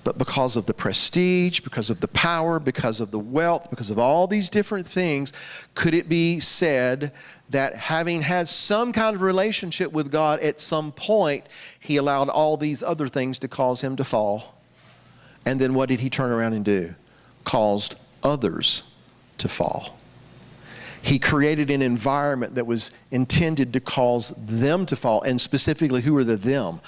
But because of the prestige, because of the power, because of the wealth, because of all these different things, could it be said that having had some kind of relationship with God at some point, he allowed all these other things to cause him to fall? And then what did he turn around and do? Caused others to fall. He created an environment that was intended to cause them to fall. And specifically, who are the them?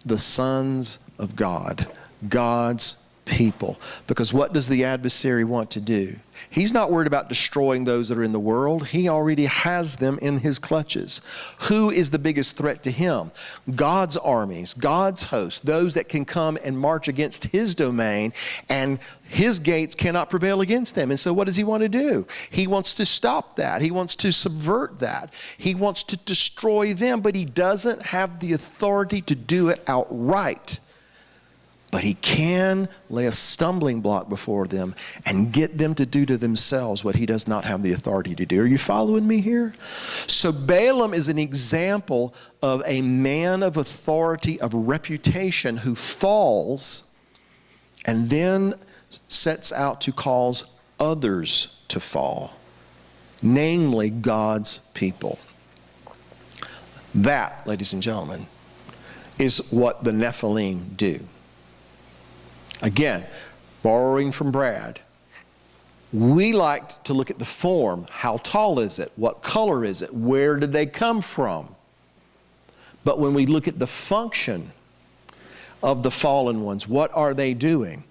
The sons of God. God's people. Because what does the adversary want to do? He's not worried about destroying those that are in the world. He already has them in his clutches. Who is the biggest threat to him? God's armies, God's hosts, those that can come and march against his domain, and his gates cannot prevail against them. And so what does he want to do? He wants to stop that. He wants to subvert that. He wants to destroy them, but he doesn't have the authority to do it outright. But he can lay a stumbling block before them and get them to do to themselves what he does not have the authority to do. Are you following me here? So Balaam is an example of a man of authority, of reputation, who falls and then sets out to cause others to fall, namely God's people. That, ladies and gentlemen, is what the Nephilim do. Again, borrowing from Brad, we like to look at the form. How tall is it? What color is it? Where did they come from? But when we look at the function of the fallen ones, what are they doing?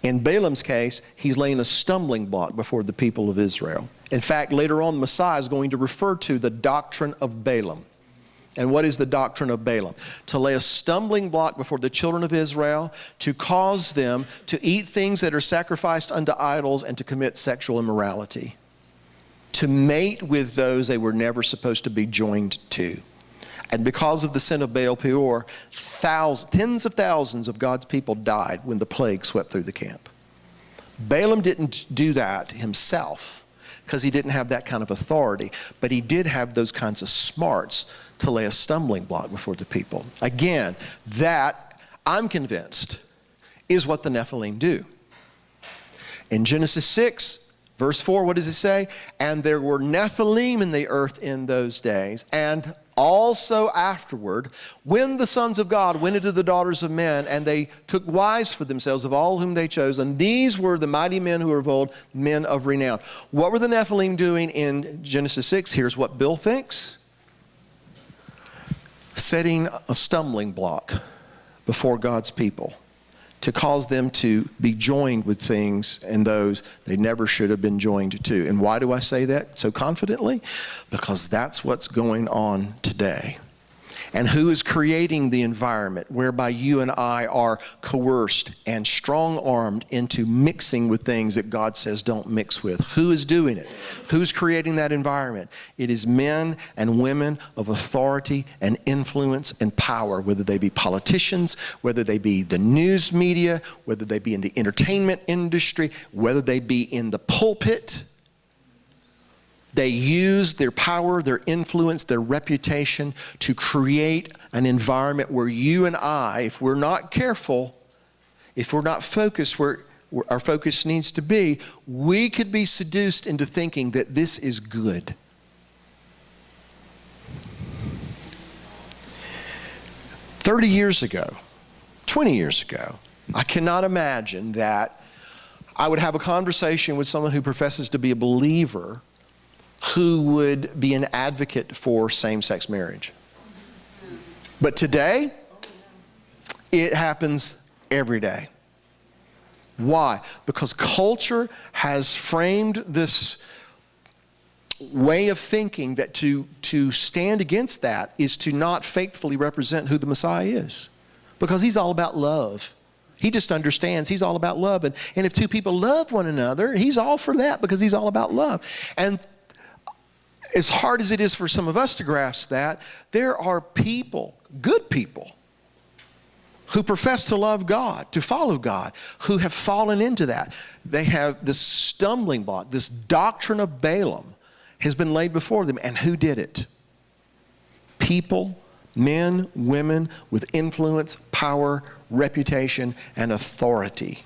In Balaam's case, he's laying a stumbling block before the people of Israel. In fact, later on, Messiah is going to refer to the doctrine of Balaam. And what is the doctrine of Balaam? To lay a stumbling block before the children of Israel, to cause them to eat things that are sacrificed unto idols and to commit sexual immorality, to mate with those they were never supposed to be joined to. And because of the sin of Baal Peor, tens of thousands of God's people died when the plague swept through the camp. Balaam didn't do that himself because he didn't have that kind of authority, but he did have those kinds of smarts to lay a stumbling block before the people. Again, that, I'm convinced, is what the Nephilim do. In Genesis 6, verse 4, what does it say? And there were Nephilim in the earth in those days, and also afterward, when the sons of God went into the daughters of men, and they took wives for themselves of all whom they chose, and these were the mighty men who were of old, men of renown. What were the Nephilim doing in Genesis 6? Here's what Bill thinks. Setting a stumbling block before God's people to cause them to be joined with things and those they never should have been joined to. And why do I say that so confidently? Because that's what's going on today. And who is creating the environment whereby you and I are coerced and strong-armed into mixing with things that God says don't mix with? Who is doing it? Who's creating that environment? It is men and women of authority and influence and power, whether they be politicians, whether they be the news media, whether they be in the entertainment industry, whether they be in the pulpit. They use their power, their influence, their reputation to create an environment where you and I, if we're not careful, if we're not focused where our focus needs to be, we could be seduced into thinking that this is good. "30 years ago, 20 years ago, I cannot imagine that I would have a conversation with someone who professes to be a believer who would be an advocate for same-sex marriage. But today, it happens every day. Why? Because culture has framed this way of thinking that to stand against that is to not faithfully represent who the Messiah is. Because he's all about love. He just understands he's all about love. And if two people love one another, he's all for that because he's all about love. And as hard as it is for some of us to grasp that, there are people, good people, who profess to love God, to follow God, who have fallen into that. They have this stumbling block, this doctrine of Balaam has been laid before them. And who did it? People, men, women with influence, power, reputation, and authority.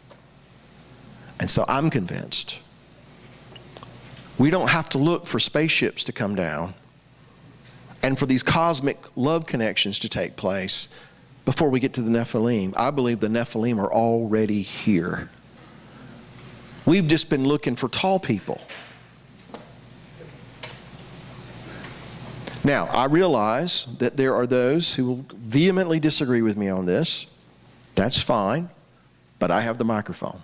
And so I'm convinced we don't have to look for spaceships to come down and for these cosmic love connections to take place before we get to the Nephilim. I believe the Nephilim are already here. We've just been looking for tall people. Now, I realize that there are those who will vehemently disagree with me on this. That's fine, but I have the microphone.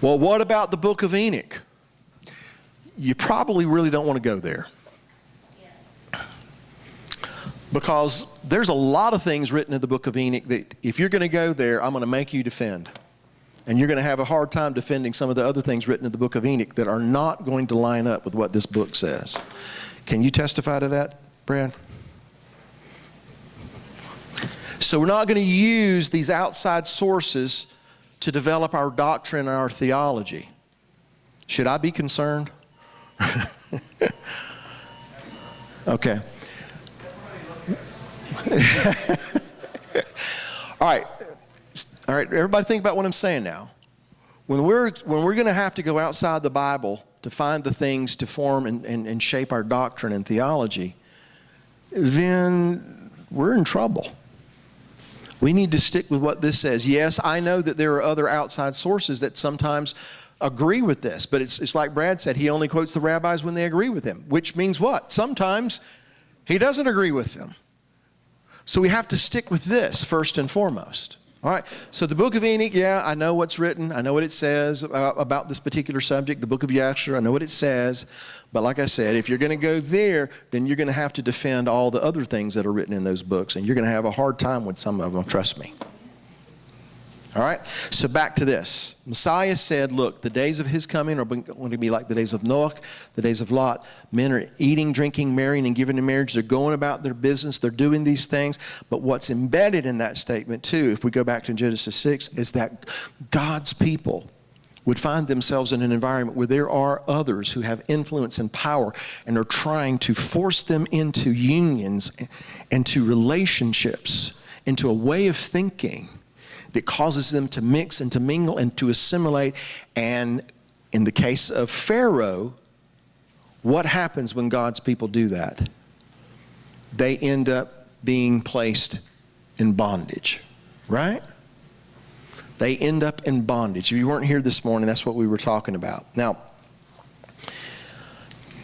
Well, what about the book of Enoch? You probably really don't want to go there. Because there's a lot of things written in the book of Enoch that if you're going to go there, I'm going to make you defend. And you're going to have a hard time defending some of the other things written in the book of Enoch that are not going to line up with what this book says. Can you testify to that, Brad? So we're not going to use these outside sources to develop our doctrine and our theology. Should I be concerned? Okay. All right, everybody think about what I'm saying now. When we're going to have to go outside the Bible to find the things to form and shape our doctrine and theology, then we're in trouble. We need to stick with what this says. Yes, I know that there are other outside sources that sometimes agree with this, but it's like Brad said, he only quotes the rabbis when they agree with him, which means what? Sometimes he doesn't agree with them. So we have to stick with this first and foremost. All right, so the book of Enoch, yeah, I know what's written. I know what it says about this particular subject. The book of Yashar, I know what it says. But like I said, if you're going to go there, then you're going to have to defend all the other things that are written in those books. And you're going to have a hard time with some of them, trust me. All right, so back to this. Messiah said, look, the days of his coming are going to be like the days of Noah, the days of Lot. Men are eating, drinking, marrying, and giving in marriage. They're going about their business. They're doing these things. But what's embedded in that statement, too, if we go back to Genesis 6, is that God's people would find themselves in an environment where there are others who have influence and power and are trying to force them into unions and to relationships, into a way of thinking that causes them to mix and to mingle and to assimilate. And in the case of Pharaoh, what happens when God's people do that? They end up being placed in bondage, right? They end up in bondage. If you weren't here this morning, that's what we were talking about. Now,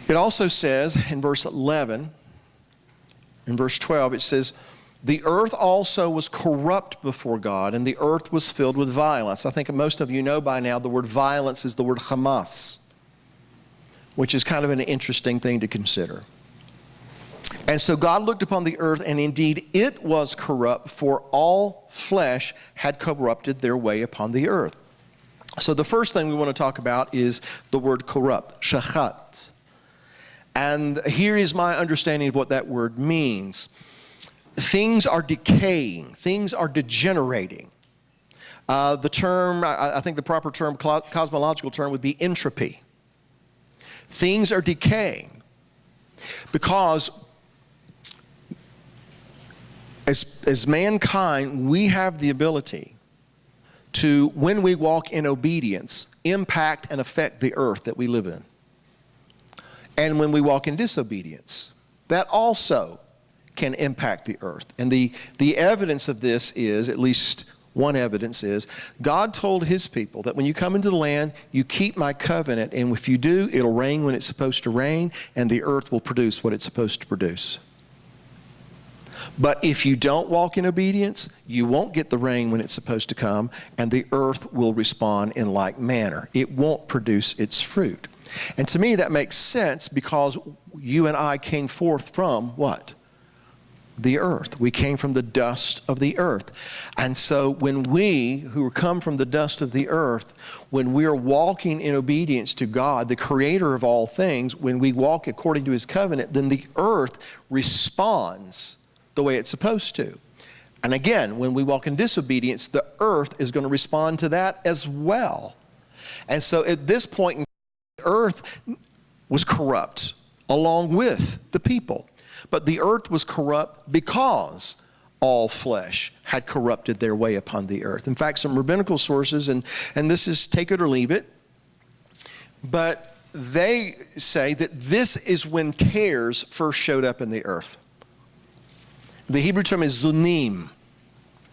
it also says in verse 11, in verse 12, it says, the earth also was corrupt before God, and the earth was filled with violence. I think most of you know by now the word violence is the word Hamas, which is kind of an interesting thing to consider. And so God looked upon the earth, and indeed it was corrupt, for all flesh had corrupted their way upon the earth. So the first thing we want to talk about is the word corrupt, shachat. And here is my understanding of what that word means. Things are decaying. Things are degenerating. The term, I think the proper term, cosmological term would be entropy. Things are decaying because as mankind, we have the ability to, when we walk in obedience, impact and affect the earth that we live in. And when we walk in disobedience, that also can impact the earth. And the evidence of this is, at least one evidence is, God told his people that when you come into the land, you keep my covenant, and if you do, it'll rain when it's supposed to rain, and the earth will produce what it's supposed to produce. But if you don't walk in obedience, you won't get the rain when it's supposed to come, and the earth will respond in like manner. It won't produce its fruit. And to me, that makes sense because you and I came forth from what? The earth. We came from the dust of the earth. And so when we, who come from the dust of the earth, when we are walking in obedience to God, the creator of all things, when we walk according to his covenant, then the earth responds the way it's supposed to. And again, when we walk in disobedience, the earth is going to respond to that as well. And so at this point, the earth was corrupt along with the people. But the earth was corrupt because all flesh had corrupted their way upon the earth. In fact, some rabbinical sources, and this is take it or leave it, but they say that this is when tares first showed up in the earth. The Hebrew term is zunim.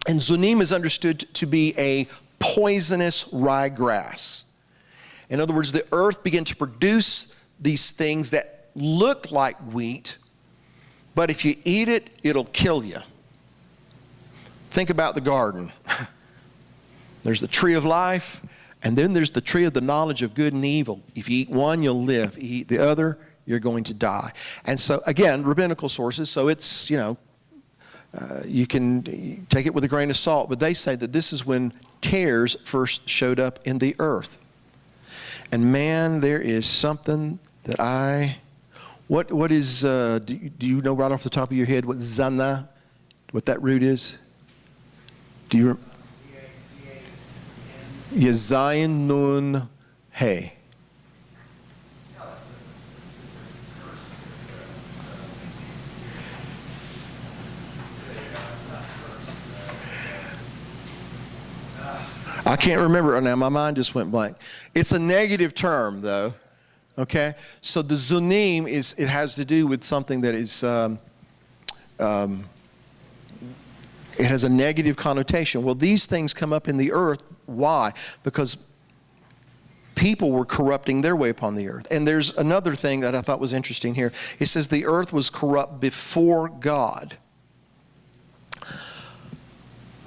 And zunim is understood to be a poisonous ryegrass. In other words, the earth began to produce these things that look like wheat, but if you eat it, it'll kill you. Think about the garden. There's the tree of life, and then there's the tree of the knowledge of good and evil. If you eat one, you'll live. If you eat the other, you're going to die. And so, again, rabbinical sources, so it's, you can take it with a grain of salt, but they say that this is when tares first showed up in the earth. And man, there is something that what is, do you know right off the top of your head what zana, what that root is? Do you remember? Yazayin nun hey. I can't remember it now. My mind just went blank. It's a negative term, though. Okay? So the zunim it has to do with something that is, it has a negative connotation. Well, these things come up in the earth. Why? Because people were corrupting their way upon the earth. And there's another thing that I thought was interesting here. It says the earth was corrupt before God.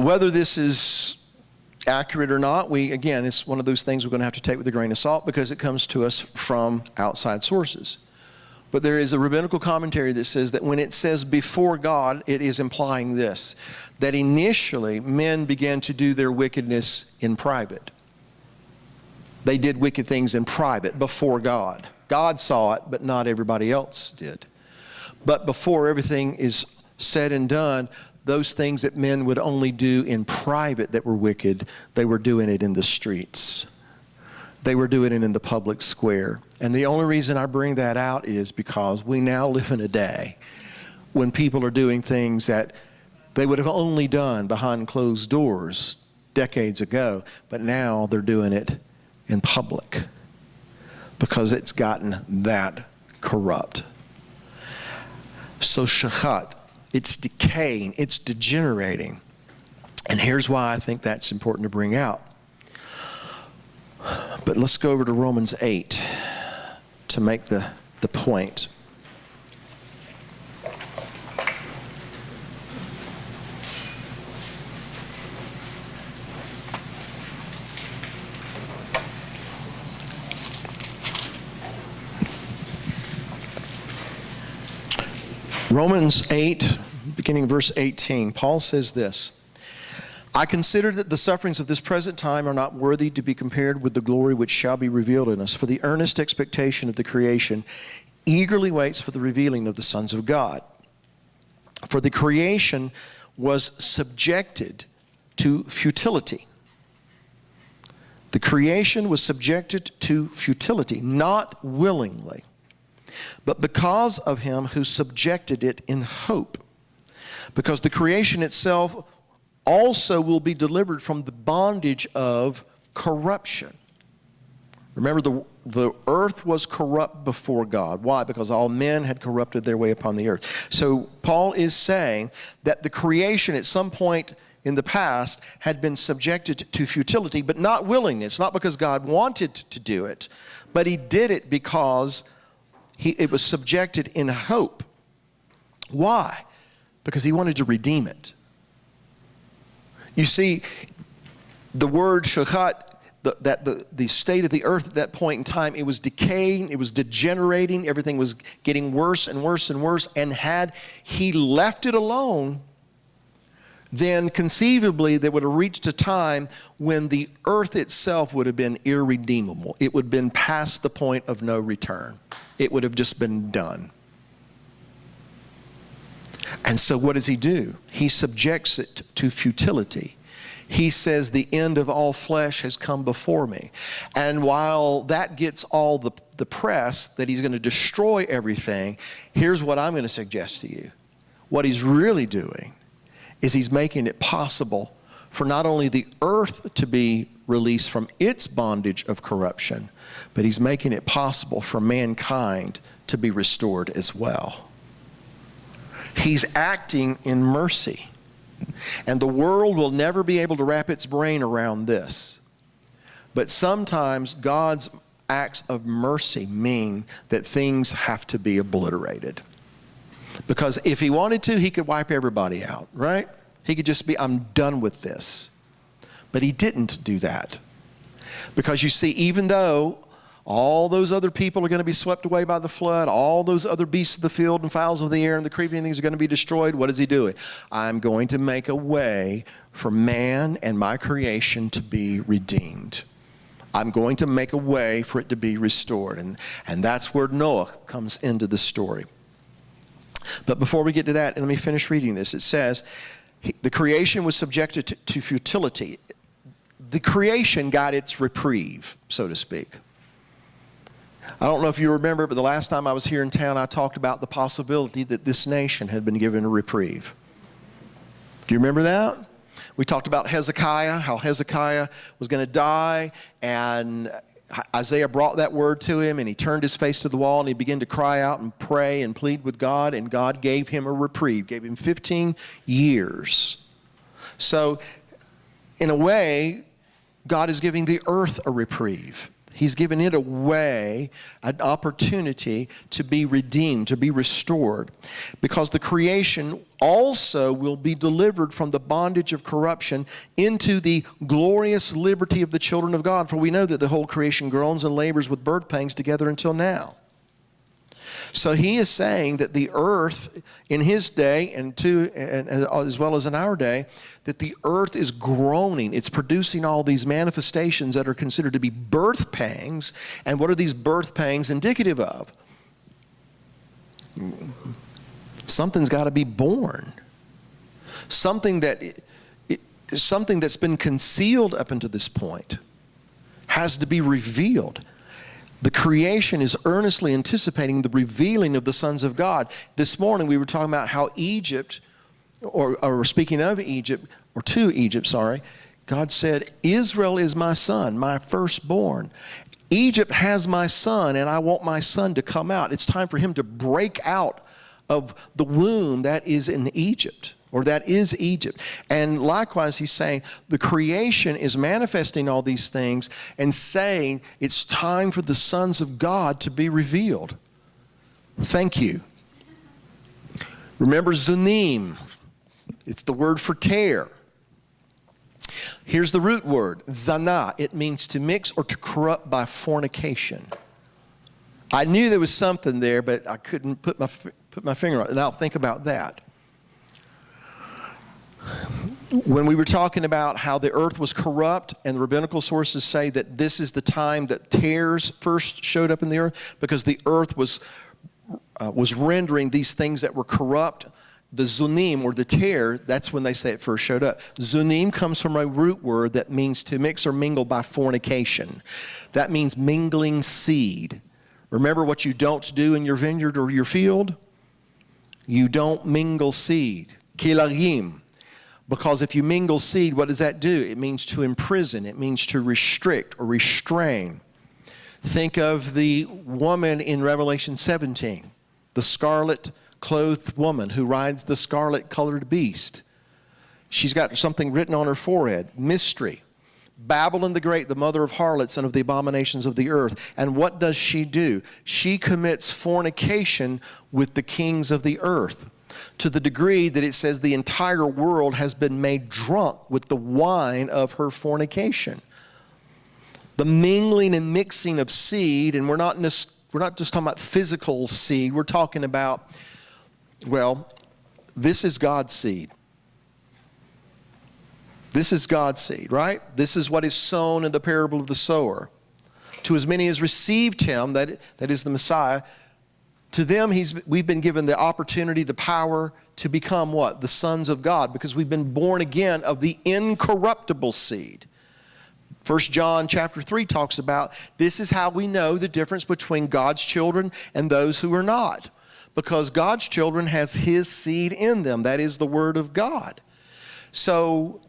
Whether this is accurate or not, again, it's one of those things we're going to have to take with a grain of salt because it comes to us from outside sources. But there is a rabbinical commentary that says that when it says before God, it is implying this, that initially men began to do their wickedness in private. They did wicked things in private before God. God saw it, but not everybody else did. But before everything is said and done, those things that men would only do in private that were wicked, they were doing it in the streets. They were doing it in the public square. And the only reason I bring that out is because we now live in a day when people are doing things that they would have only done behind closed doors decades ago, but now they're doing it in public because it's gotten that corrupt. So shachat, it's decaying, it's degenerating. And here's why I think that's important to bring out. But let's go over to Romans 8 to make the point. Romans 8, beginning verse 18, Paul says this, I consider that the sufferings of this present time are not worthy to be compared with the glory which shall be revealed in us. For the earnest expectation of the creation eagerly waits for the revealing of the sons of God. For the creation was subjected to futility. The creation was subjected to futility, not willingly, but because of him who subjected it in hope. Because the creation itself also will be delivered from the bondage of corruption. Remember, the earth was corrupt before God. Why? Because all men had corrupted their way upon the earth. So Paul is saying that the creation at some point in the past had been subjected to futility, but not willingly. It's not because God wanted to do it, but he did it because it was subjected in hope. Why? Because he wanted to redeem it. You see, the word shachat, the state of the earth at that point in time, it was decaying, it was degenerating, everything was getting worse and worse and worse. And had he left it alone, then conceivably there would have reached a time when the earth itself would have been irredeemable. It would have been past the point of no return. It would have just been done. And so what does he do? He subjects it to futility. He says the end of all flesh has come before me. And while that gets all the press that he's going to destroy everything, here's what I'm going to suggest to you. What he's really doing is he's making it possible for not only the earth to be released from its bondage of corruption, but he's making it possible for mankind to be restored as well. He's acting in mercy. And the world will never be able to wrap its brain around this. But sometimes God's acts of mercy mean that things have to be obliterated. Because if he wanted to, he could wipe everybody out, right? He could just be, I'm done with this. But he didn't do that. Because you see, even though all those other people are going to be swept away by the flood, all those other beasts of the field and fowls of the air and the creeping things are going to be destroyed, what is he doing? I'm going to make a way for man and my creation to be redeemed. I'm going to make a way for it to be restored. And that's where Noah comes into the story. But before we get to that, let me finish reading this. It says, the creation was subjected to futility. The creation got its reprieve, so to speak. I don't know if you remember, but the last time I was here in town, I talked about the possibility that this nation had been given a reprieve. Do you remember that? We talked about Hezekiah, how Hezekiah was going to die, and Isaiah brought that word to him, and he turned his face to the wall, and he began to cry out and pray and plead with God, and God gave him a reprieve, gave him 15 years. So, in a way, God is giving the earth a reprieve. He's given it away, an opportunity to be redeemed, to be restored. Because the creation also will be delivered from the bondage of corruption into the glorious liberty of the children of God. For we know that the whole creation groans and labors with birth pangs together until now. So he is saying that the earth in his day and as well as in our day, that the earth is groaning. It's producing all these manifestations that are considered to be birth pangs. And what are these birth pangs indicative of? Something's got to be born. Something that's been concealed up until this point has to be revealed. The creation is earnestly anticipating the revealing of the sons of God. This morning we were talking about how Egypt, or speaking of Egypt, or to Egypt, sorry, God said, Israel is my son, my firstborn. Egypt has my son, and I want my son to come out. It's time for him to break out of the womb that is in Egypt, or that is Egypt. And likewise, he's saying the creation is manifesting all these things and saying it's time for the sons of God to be revealed. Thank you. Remember Zunim. It's the word for tear. Here's the root word, zana. It means to mix or to corrupt by fornication. I knew there was something there, but I couldn't put my finger on it. Now think about that. When we were talking about how the earth was corrupt, and the rabbinical sources say that this is the time that tares first showed up in the earth, because the earth was rendering these things that were corrupt. The zunim, or the tear, that's when they say it first showed up. Zunim comes from a root word that means to mix or mingle by fornication. That means mingling seed. Remember what you don't do in your vineyard or your field? You don't mingle seed. Kilagim. Because if you mingle seed, what does that do? It means to imprison. It means to restrict or restrain. Think of the woman in Revelation 17, the scarlet-clothed woman who rides the scarlet-colored beast. She's got something written on her forehead, mystery. Babylon the Great, the mother of harlots and of the abominations of the earth. And what does she do? She commits fornication with the kings of the earth, to the degree that it says the entire world has been made drunk with the wine of her fornication. The mingling and mixing of seed, and we're not just talking about physical seed, we're talking about, well, this is God's seed. This is God's seed, right? This is what is sown in the parable of the sower. To as many as received him, that is the Messiah, to them we've been given the opportunity, the power to become what? The sons of God, because we've been born again of the incorruptible seed. 1 John chapter 3 talks about this is how we know the difference between God's children and those who are not. Because God's children has his seed in them. That is the word of God. So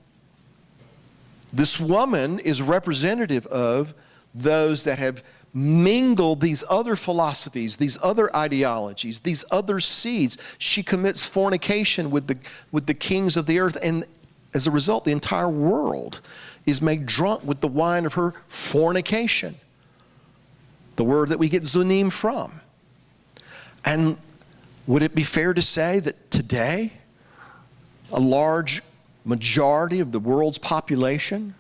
this woman is representative of those that have mingled these other philosophies, these other ideologies, these other seeds. She commits fornication with the kings of the earth, and as a result, the entire world is made drunk with the wine of her fornication. The word that we get zunim from. And would it be fair to say that today, a large majority of the world's population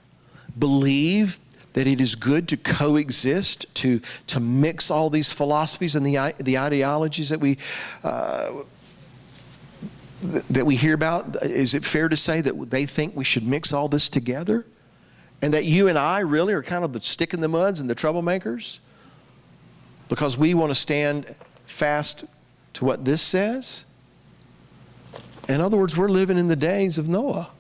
believe that it is good to coexist, to mix all these philosophies and the ideologies that we hear about? Is it fair to say that they think we should mix all this together? And that you and I really are kind of the stick in the muds and the troublemakers? Because we want to stand fast to what this says? In other words, we're living in the days of Noah.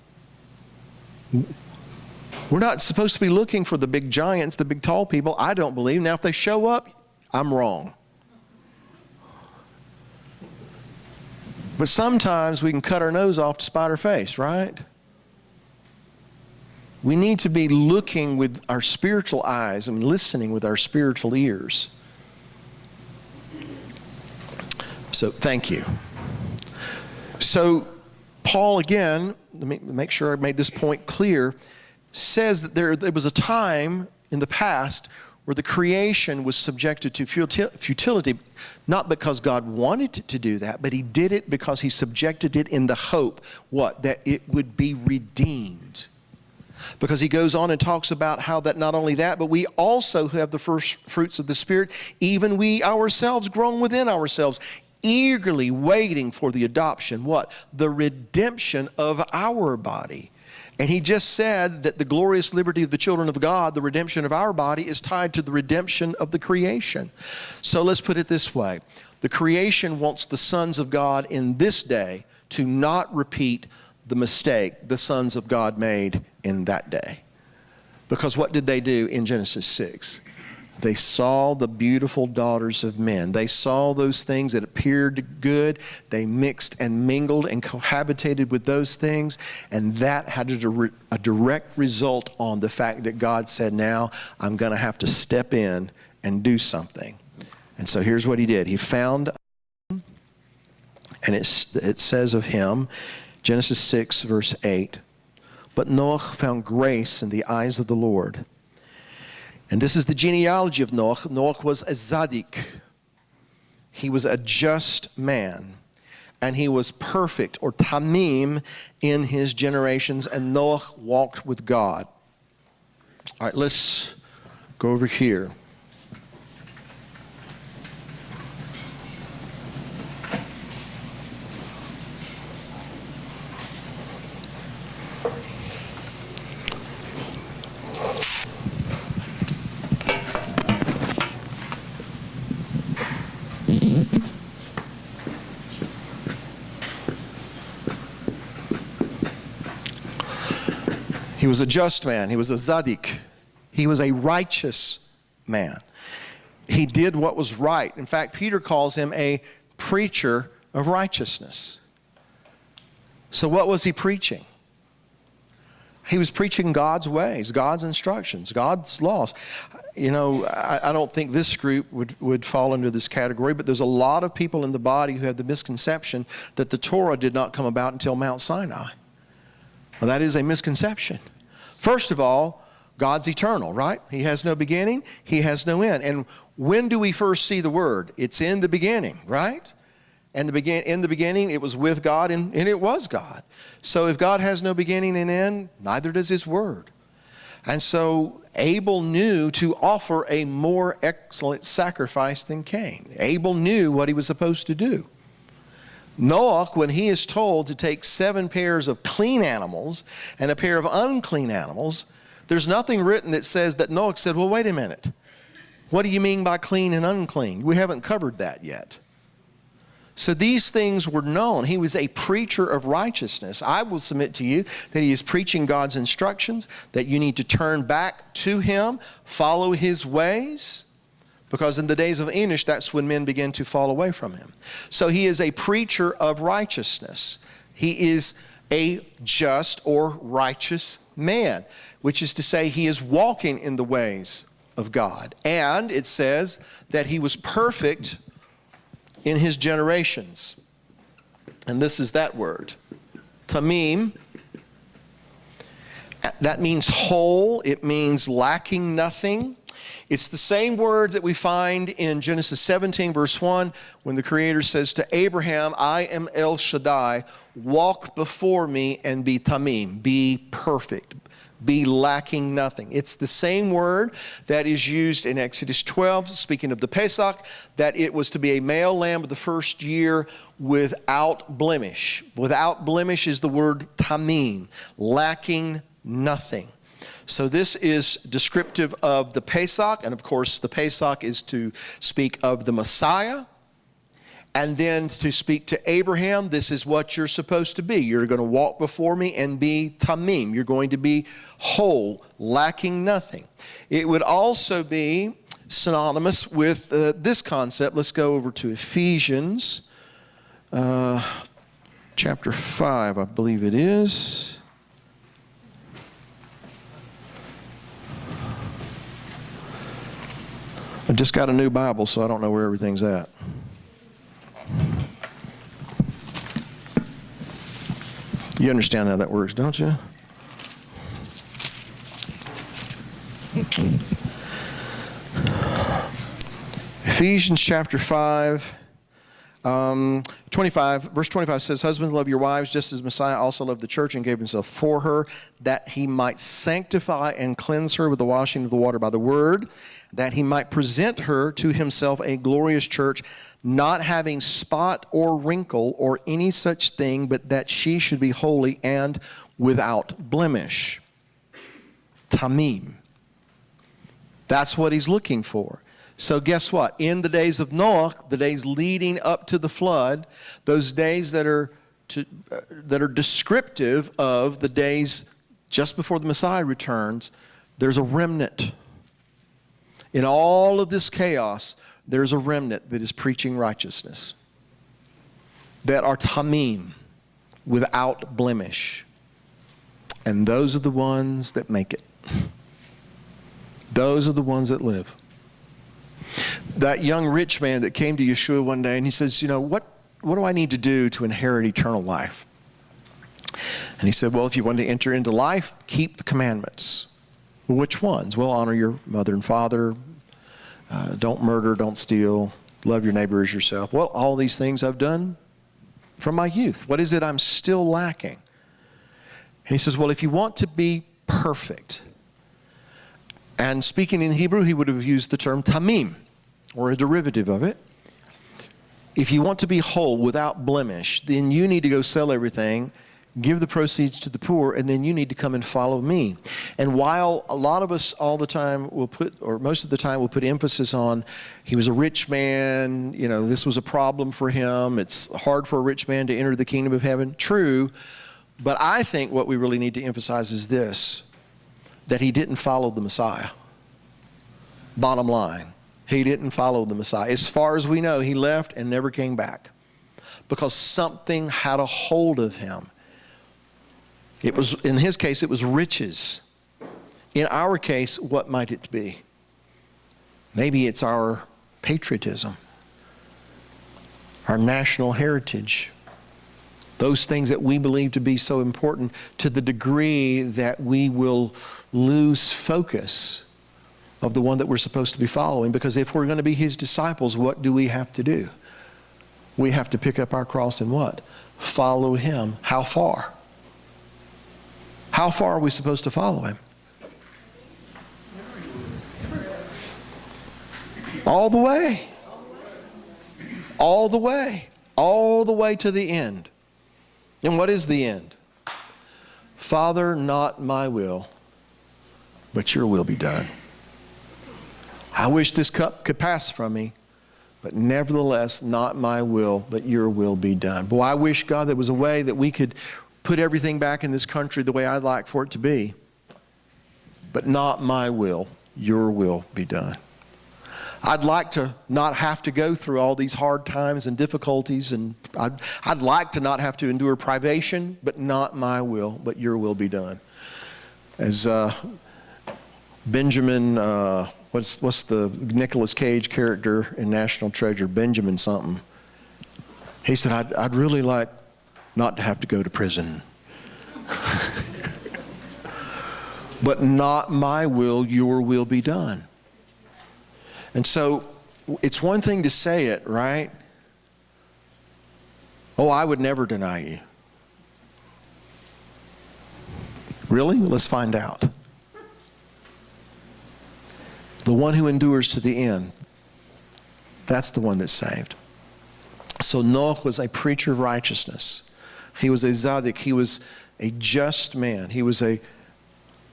We're not supposed to be looking for the big giants, the big tall people, I don't believe. Now, if they show up, I'm wrong. But sometimes we can cut our nose off to spite our face, right? We need to be looking with our spiritual eyes and listening with our spiritual ears. So, thank you. So, Paul, again, let me make sure I made this point clear, says that there was a time in the past where the creation was subjected to futility, not because God wanted to do that, but he did it because he subjected it in the hope, what? That it would be redeemed. Because he goes on and talks about how that not only that, but we also who have the first fruits of the Spirit, even we ourselves groan within ourselves, eagerly waiting for the adoption, what? The redemption of our body. And he just said that the glorious liberty of the children of God, the redemption of our body, is tied to the redemption of the creation. So let's put it this way. The creation wants the sons of God in this day to not repeat the mistake the sons of God made in that day. Because what did they do in Genesis 6? They saw the beautiful daughters of men. They saw those things that appeared good. They mixed and mingled and cohabitated with those things. And that had a direct result on the fact that God said, now I'm going to have to step in and do something. And so here's what he did. He found, and it says of him, Genesis 6, verse 8, but Noah found grace in the eyes of the Lord. And this is the genealogy of Noah. Noah was a Zadik. He was a just man. And he was perfect, or Tamim, in his generations. And Noah walked with God. All right, let's go over here. He was a just man. He was a Zadik. He was a righteous man. He did what was right. In fact, Peter calls him a preacher of righteousness. So what was he preaching? He was preaching God's ways, God's instructions, God's laws. You know, I don't think this group would fall into this category, but there's a lot of people in the body who have the misconception that the Torah did not come about until Mount Sinai. Well, that is a misconception. First of all, God's eternal, right? He has no beginning. He has no end. And when do we first see the Word? It's in the beginning, right? And in the beginning, it was with God, and it was God. So if God has no beginning and end, neither does His Word. And so Abel knew to offer a more excellent sacrifice than Cain. Abel knew what he was supposed to do. Noah, when he is told to take 7 pairs of clean animals and a pair of unclean animals, there's nothing written that says that Noah said, well, wait a minute. What do you mean by clean and unclean? We haven't covered that yet. So these things were known. He was a preacher of righteousness. I will submit to you that he is preaching God's instructions, that you need to turn back to Him, follow His ways. Because in the days of Enosh, that's when men began to fall away from Him. So he is a preacher of righteousness. He is a just or righteous man, which is to say he is walking in the ways of God. And it says that he was perfect in his generations. And this is that word, Tamim. That means whole. It means lacking nothing. It's the same word that we find in Genesis 17, verse 1, when the Creator says to Abraham, I am El Shaddai, walk before me and be Tamim, be perfect, be lacking nothing. It's the same word that is used in Exodus 12, speaking of the Pesach, that it was to be a male lamb of the first year without blemish. Without blemish is the word Tamim, lacking nothing. So this is descriptive of the Pesach, and of course the Pesach is to speak of the Messiah. And then to speak to Abraham, this is what you're supposed to be. You're going to walk before me and be Tamim. You're going to be whole, lacking nothing. It would also be synonymous with this concept. Let's go over to Ephesians chapter 5, I believe it is. I just got a new Bible, so I don't know where everything's at. You understand how that works, don't you? Ephesians chapter 5, 25, verse 25 says, husbands, love your wives, just as Messiah also loved the church and gave himself for her, that he might sanctify and cleanse her with the washing of the water by the word, that he might present her to himself a glorious church, not having spot or wrinkle or any such thing, but that she should be holy and without blemish. Tamim. That's what he's looking for. So guess what? In the days of Noah, the days leading up to the flood, those days that are descriptive of the days just before the Messiah returns, there's a remnant. In all of this chaos, there's a remnant that is preaching righteousness, that are tamim, without blemish. And those are the ones that make it. Those are the ones that live. That young rich man that came to Yeshua one day and he says, what do I need to do to inherit eternal life? And he said, well, if you want to enter into life, keep the commandments. Well, which ones? Well, honor your mother and father, don't murder, don't steal, love your neighbor as yourself. Well, all these things I've done from my youth. What is it I'm still lacking? And he says, well, if you want to be perfect, and speaking in Hebrew, he would have used the term tamim, or a derivative of it. If you want to be whole without blemish, then you need to go sell everything, give the proceeds to the poor, and then you need to come and follow me. And while a lot of us all the time will put, or most of the time will put emphasis on, he was a rich man, this was a problem for him, it's hard for a rich man to enter the kingdom of heaven. True, but I think what we really need to emphasize is this, that he didn't follow the Messiah. Bottom line, he didn't follow the Messiah. As far as we know, he left and never came back because something had a hold of him. It was, in his case, it was riches. In our case, what might it be? Maybe it's our patriotism, our national heritage, those things that we believe to be so important, to the degree that we will lose focus of the one that we're supposed to be following. Because if we're going to be his disciples, what do we have to do? We have to pick up our cross and what? Follow him. How far? How far are we supposed to follow him? All the way. All the way. All the way to the end. And what is the end? Father, not my will, but your will be done. I wish this cup could pass from me, but nevertheless, not my will, but your will be done. Boy, I wish, God, there was a way that we could put everything back in this country the way I'd like for it to be. But not my will, your will be done. I'd like to not have to go through all these hard times and difficulties, and I'd like to not have to endure privation, but not my will, but your will be done. As Benjamin, what's the Nicolas Cage character in National Treasure? Benjamin something. He said, I'd really like not to have to go to prison. But not my will, your will be done. And so it's one thing to say it, right? Oh, I would never deny you. Really? Let's find out. The one who endures to the end, that's the one that's saved. So Noah was a preacher of righteousness. He was a tzaddik. He was a just man. He was a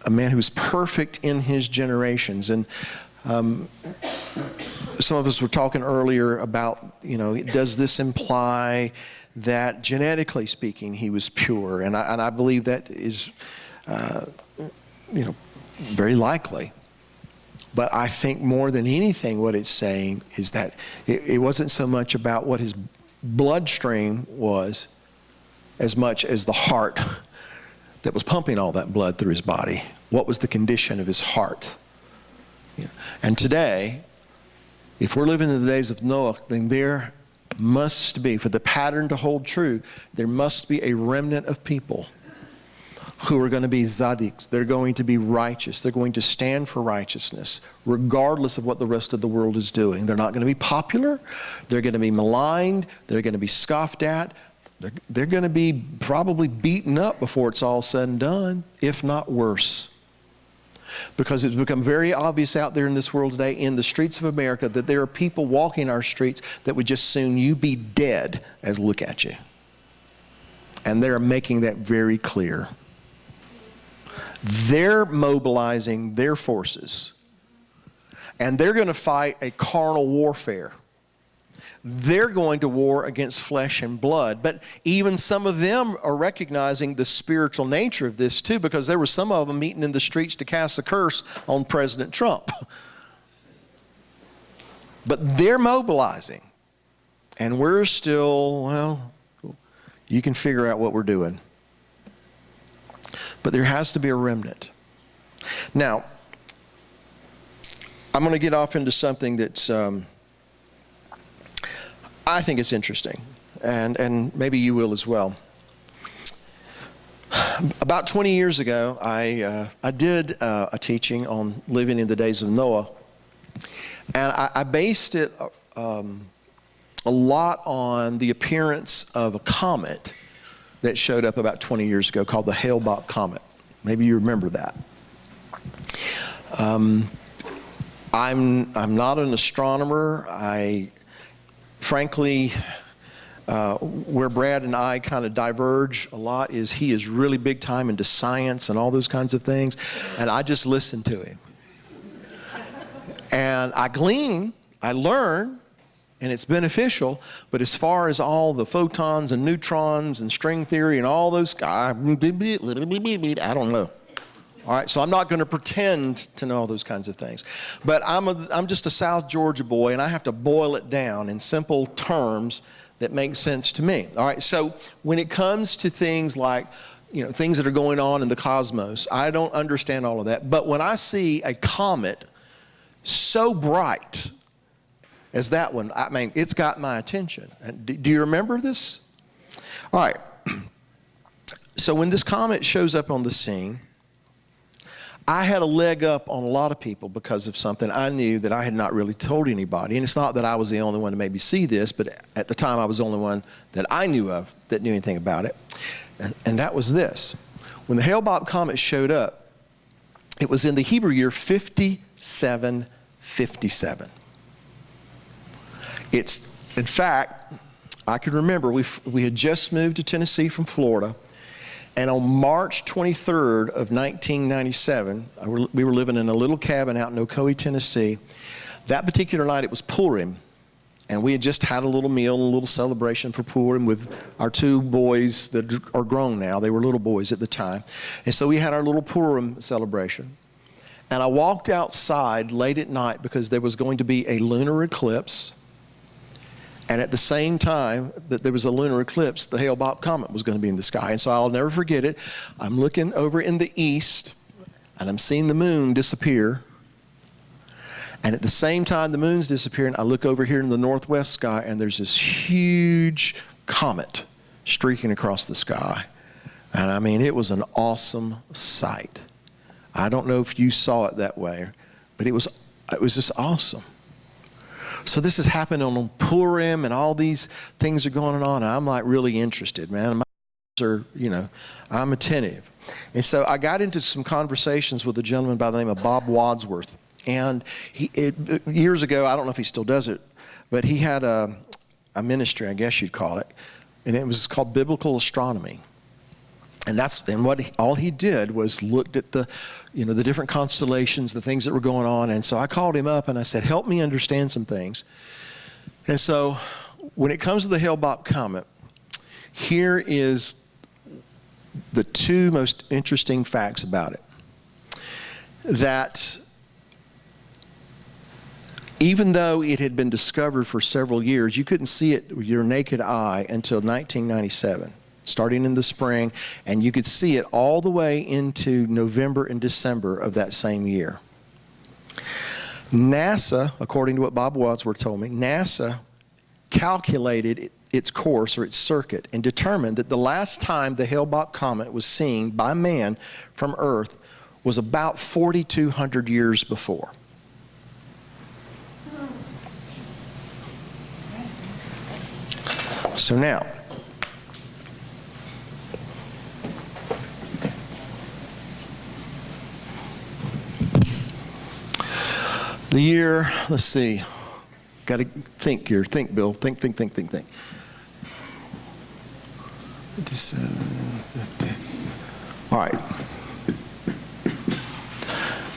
man who was perfect in his generations. And some of us were talking earlier about, does this imply that genetically speaking he was pure? And I believe that is, very likely. But I think more than anything what it's saying is that it wasn't so much about what his bloodstream was as much as the heart that was pumping all that blood through his body. What was the condition of his heart? And today, if we're living in the days of Noah, then there must be, for the pattern to hold true, there must be a remnant of people who are going to be tzaddiks. They're going to be righteous. They're going to stand for righteousness, regardless of what the rest of the world is doing. They're not going to be popular. They're going to be maligned. They're going to be scoffed at. They're going to be probably beaten up before it's all said and done, if not worse. Because it's become very obvious out there in this world today, in the streets of America, that there are people walking our streets that would just soon you be dead as look at you. And they're making that very clear. They're mobilizing their forces. And they're going to fight a carnal warfare. They're going to war against flesh and blood. But even some of them are recognizing the spiritual nature of this too, because there were some of them meeting in the streets to cast a curse on President Trump. But they're mobilizing. And we're still, well, you can figure out what we're doing. But there has to be a remnant. Now, I'm going to get off into something that's, I think it's interesting, and maybe you will as well. About 20 years ago, I did a teaching on living in the days of Noah, and I based it a lot on the appearance of a comet that showed up about 20 years ago called the Hale-Bopp comet. Maybe you remember that. I'm not an astronomer. Frankly, where Brad and I kind of diverge a lot is he is really big time into science and all those kinds of things, and I just listen to him. And I glean, I learn, and it's beneficial, but as far as all the photons and neutrons and string theory and all those, I don't know. All right, so I'm not going to pretend to know all those kinds of things. But I'm just a South Georgia boy, and I have to boil it down in simple terms that make sense to me. All right, so when it comes to things like, things that are going on in the cosmos, I don't understand all of that. But when I see a comet so bright as that one, I mean, it's got my attention. Do you remember this? All right. So when this comet shows up on the scene, I had a leg up on a lot of people because of something I knew that I had not really told anybody. And it's not that I was the only one to maybe see this, but at the time I was the only one that I knew of that knew anything about it. And that was this. When the Hale-Bopp comet showed up, it was in the Hebrew year 5757. In fact, I could remember we had just moved to Tennessee from Florida, and on March 23rd of 1997, we were living in a little cabin out in Ocoee, Tennessee. That particular night, it was Purim, and we had just had a little meal and a little celebration for Purim with our two boys that are grown now. They were little boys at the time. And so we had our little Purim celebration. And I walked outside late at night because there was going to be a lunar eclipse. And at the same time that there was a lunar eclipse, the Hale-Bopp comet was going to be in the sky. And so I'll never forget it. I'm looking over in the east, and I'm seeing the moon disappear. And at the same time the moon's disappearing, I look over here in the northwest sky, and there's this huge comet streaking across the sky. And I mean, it was an awesome sight. I don't know if you saw it that way, but it was just awesome. So this is happening on Purim, and all these things are going on, and I'm like really interested, man. I'm attentive. And so I got into some conversations with a gentleman by the name of Bob Wadsworth. And years ago, I don't know if he still does it, but he had a ministry, I guess you'd call it, and it was called Biblical Astronomy. And all he did was looked at the different constellations, the things that were going on. And so I called him up and I said, help me understand some things. And so when it comes to the Hale-Bopp comet, here is the two most interesting facts about it. That even though it had been discovered for several years, you couldn't see it with your naked eye until 1997. Starting in the spring, and you could see it all the way into November and December of that same year. NASA, according to what Bob Wadsworth told me, NASA calculated its course or its circuit and determined that the last time the Hale-Bopp comet was seen by man from Earth was about 4,200 years before. So now, the year, let's see, got to think here. Think, Bill. Think. 57, 50. All right.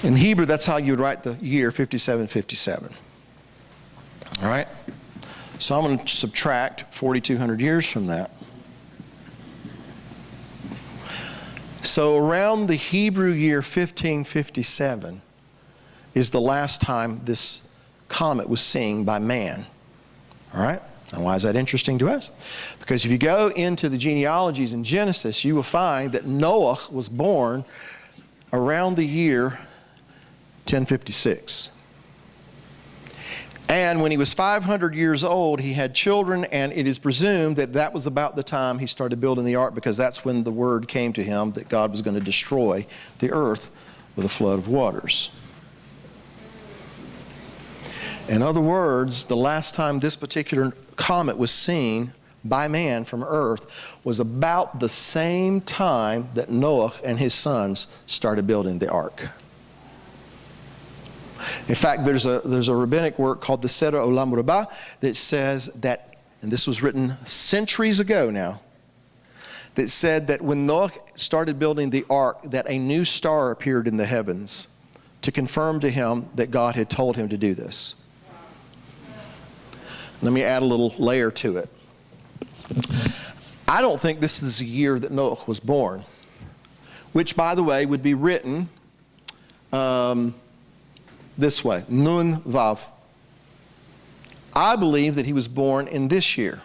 In Hebrew, that's how you would write the year, 5757. All right? So I'm going to subtract 4,200 years from that. So around the Hebrew year 1557 is the last time this comet was seen by man. All right? Now, why is that interesting to us? Because if you go into the genealogies in Genesis, you will find that Noah was born around the year 1056. And when he was 500 years old, he had children, and it is presumed that that was about the time he started building the ark, because that's when the word came to him that God was going to destroy the earth with a flood of waters. In other words, the last time this particular comet was seen by man from Earth was about the same time that Noah and his sons started building the ark. In fact, there's a rabbinic work called the Seder Olam Rabbah that says that, and this was written centuries ago now, that said that when Noah started building the ark, that a new star appeared in the heavens to confirm to him that God had told him to do this. Let me add a little layer to it. I don't think this is the year that Noah was born, which, by the way, would be written this way, Nun Vav. I believe that he was born in this year,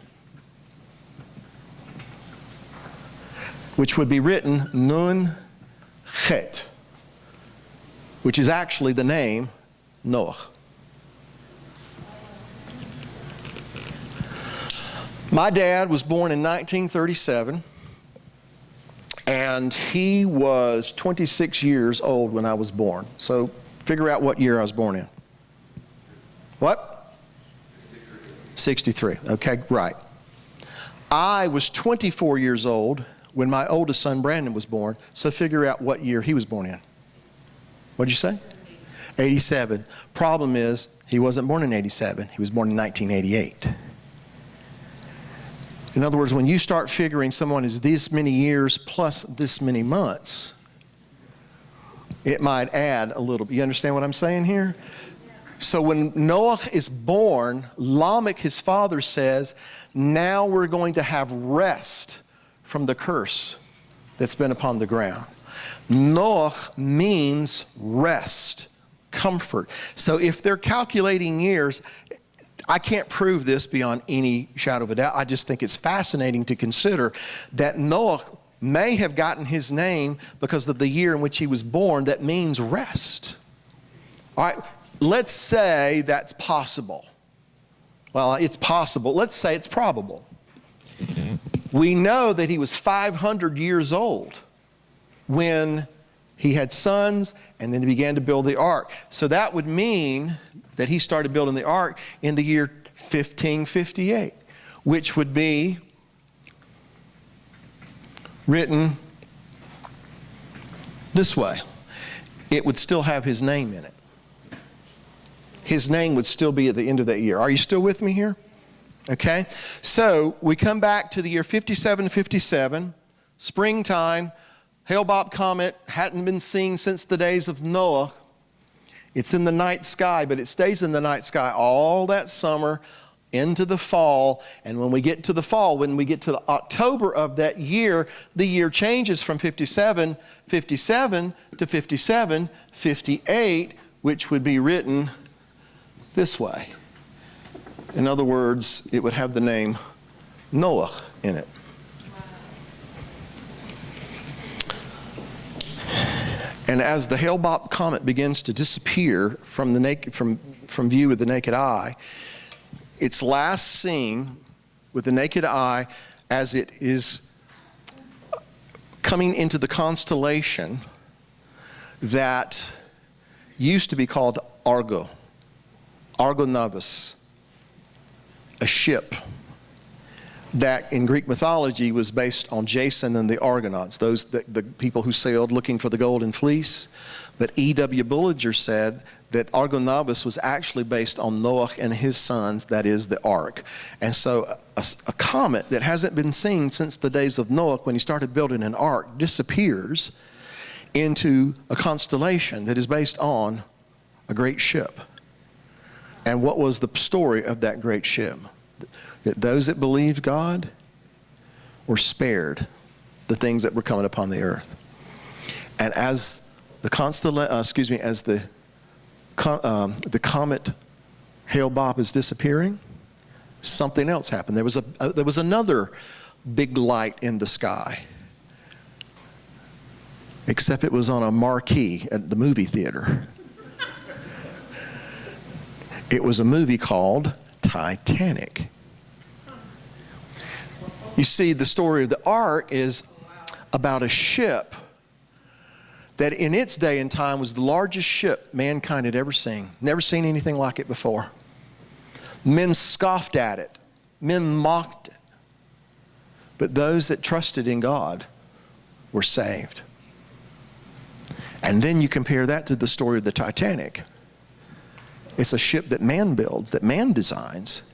which would be written Nun Chet, which is actually the name Noah. My dad was born in 1937, and he was 26 years old when I was born. So figure out what year I was born in. What? 63. Okay, right. I was 24 years old when my oldest son Brandon was born, so figure out what year he was born in. What did you say? 87. Problem is, he wasn't born in 87. He was born in 1988. In other words, when you start figuring someone is this many years plus this many months, it might add a little bit. You understand what I'm saying here? So when Noah is born, Lamech, his father, says, now we're going to have rest from the curse that's been upon the ground. Noah means rest, comfort. So if they're calculating years, I can't prove this beyond any shadow of a doubt. I just think it's fascinating to consider that Noah may have gotten his name because of the year in which he was born. That means rest. All right, let's say that's possible. Well, it's possible. Let's say it's probable. We know that he was 500 years old when he had sons, and then he began to build the ark. So that would mean that he started building the ark in the year 1558, which would be written this way. It would still have his name in it. His name would still be at the end of that year. Are you still with me here? Okay. So we come back to the year 5757, springtime. Hale-Bopp comet hadn't been seen since the days of Noah. It's in the night sky, but it stays in the night sky all that summer into the fall. And when we get to the fall, when we get to the October of that year, the year changes from 5757 to 5758, which would be written this way. In other words, it would have the name Noah in it. And as the Hale-Bopp comet begins to disappear from view with the naked eye, it's last seen with the naked eye as it is coming into the constellation that used to be called Argo Novus, a ship that in Greek mythology was based on Jason and the Argonauts, the people who sailed looking for the golden fleece. But E.W. Bullinger said that Argo Novus was actually based on Noah and his sons, that is the ark. And so a comet that hasn't been seen since the days of Noah, when he started building an ark, disappears into a constellation that is based on a great ship. And what was the story of that great ship? That those that believed God were spared the things that were coming upon the earth. And as the comet Hale-Bopp is disappearing, something else happened. There was another big light in the sky, except it was on a marquee at the movie theater. It was a movie called Titanic. You see, the story of the ark is about a ship that in its day and time was the largest ship mankind had ever seen. Never seen anything like it before. Men scoffed at it. Men mocked it. But those that trusted in God were saved. And then you compare that to the story of the Titanic. It's a ship that man builds, that man designs,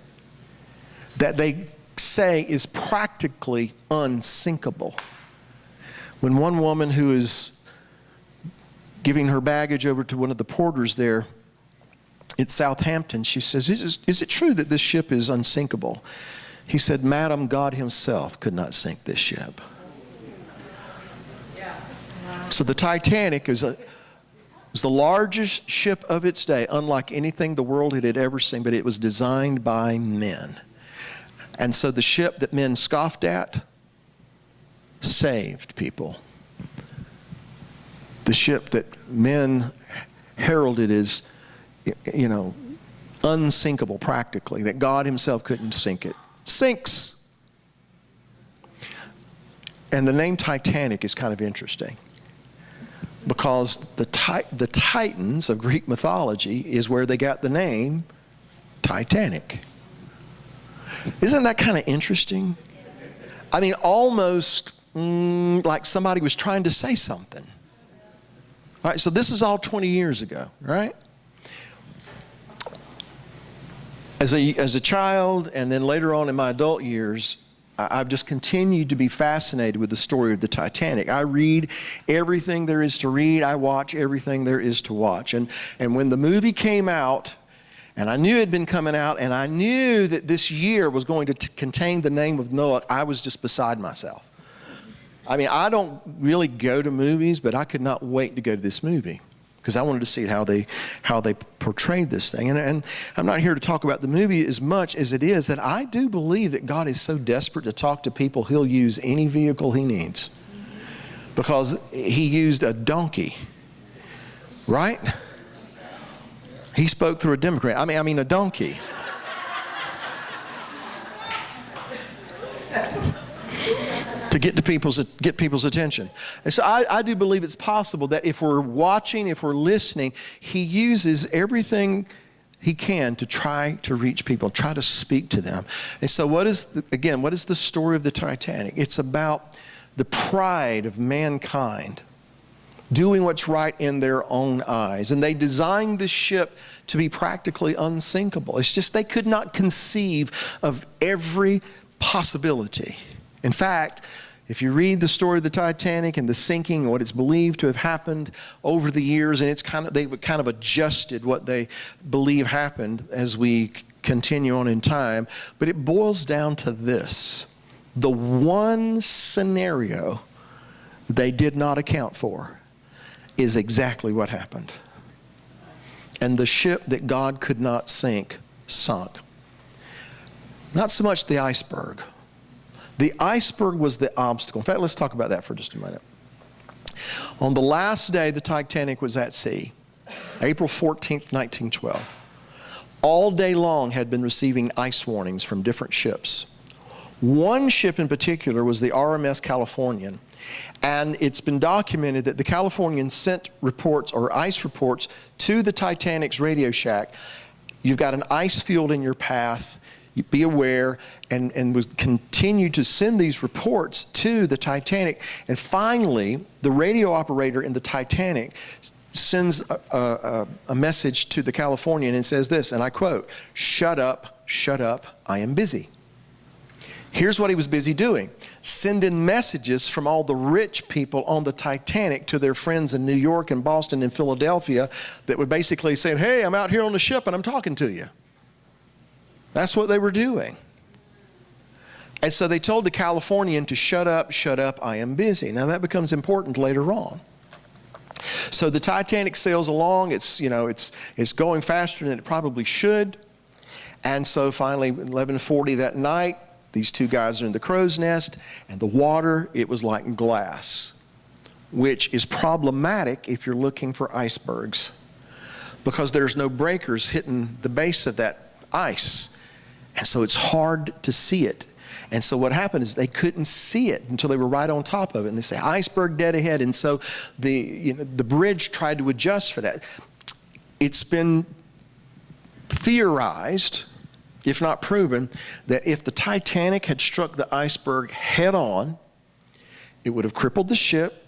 that they say is practically unsinkable. When one woman who is giving her baggage over to one of the porters there at Southampton, she says, is it true that this ship is unsinkable? He said, Madam, God himself could not sink this ship. So the Titanic was the largest ship of its day, unlike anything the world had ever seen, but it was designed by men. And so the ship that men scoffed at saved people. The ship that men heralded as, unsinkable practically, that God himself couldn't sink it, sinks. And the name Titanic is kind of interesting, because the Titans of Greek mythology is where they got the name Titanic. Isn't that kind of interesting? I mean, almost like somebody was trying to say something. All right, so this is all 20 years ago, right? As a child, and then later on in my adult years, I've just continued to be fascinated with the story of the Titanic. I read everything there is to read. I watch everything there is to watch. And when the movie came out, and I knew it had been coming out, and I knew that this year was going to contain the name of Noah, I was just beside myself. I mean, I don't really go to movies, but I could not wait to go to this movie, because I wanted to see how they portrayed this thing. And I'm not here to talk about the movie as much as it is that I do believe that God is so desperate to talk to people, he'll use any vehicle he needs. Because he used a donkey, right? He spoke through a Democrat. I mean a donkey. To get people's attention. And so I do believe it's possible that if we're watching, if we're listening, he uses everything he can to try to reach people, try to speak to them. And so what is the story of the Titanic? It's about the pride of mankind doing what's right in their own eyes. And they designed this ship to be practically unsinkable. It's just they could not conceive of every possibility. In fact, if you read the story of the Titanic and the sinking and what it's believed to have happened over the years, and they've kind of adjusted what they believe happened as we continue on in time, but it boils down to this. The one scenario they did not account for is exactly what happened. And the ship that God could not sink sunk. Not so much the iceberg. The iceberg was the obstacle. In fact, let's talk about that for just a minute. On the last day the Titanic was at sea, April 14th, 1912, all day long had been receiving ice warnings from different ships. One ship in particular was the RMS Californian. And it's been documented that the Californian sent reports or ice reports to the Titanic's radio shack. You've got an ice field in your path. Be aware, and would continue to send these reports to the Titanic. And finally, the radio operator in the Titanic sends a message to the Californian and says this, and I quote, shut up, I am busy. Here's what he was busy doing: sending messages from all the rich people on the Titanic to their friends in New York and Boston and Philadelphia that were basically saying, hey, I'm out here on the ship and I'm talking to you. That's what they were doing. And so they told the Californian to shut up, I am busy. Now that becomes important later on. So the Titanic sails along. It's going faster than it probably should. And so finally, 11:40 that night, these two guys are in the crow's nest, and the water, it was like glass, which is problematic if you're looking for icebergs, because there's no breakers hitting the base of that ice. And so it's hard to see it. And so what happened is they couldn't see it until they were right on top of it. And they say, iceberg dead ahead. And so the bridge tried to adjust for that. It's been theorized, if not proven, that if the Titanic had struck the iceberg head on, it would have crippled the ship.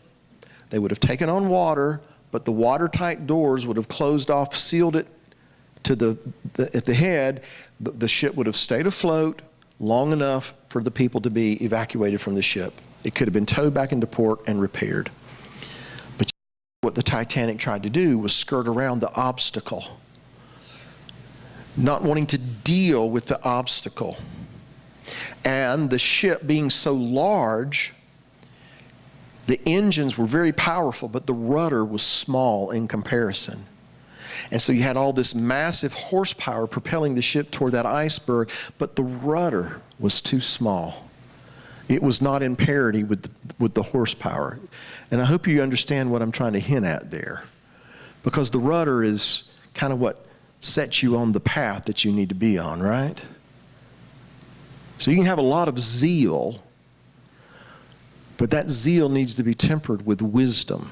They would have taken on water, but the watertight doors would have closed off, sealed it to at the head. The ship would have stayed afloat long enough for the people to be evacuated from the ship. It could have been towed back into port and repaired. But what the Titanic tried to do was skirt around the obstacle, not wanting to deal with the obstacle. And the ship being so large, the engines were very powerful, but the rudder was small in comparison. And so you had all this massive horsepower propelling the ship toward that iceberg, but the rudder was too small. It was not in parity with the horsepower. And I hope you understand what I'm trying to hint at there, because the rudder is kind of what sets you on the path that you need to be on, right? So you can have a lot of zeal, but that zeal needs to be tempered with wisdom,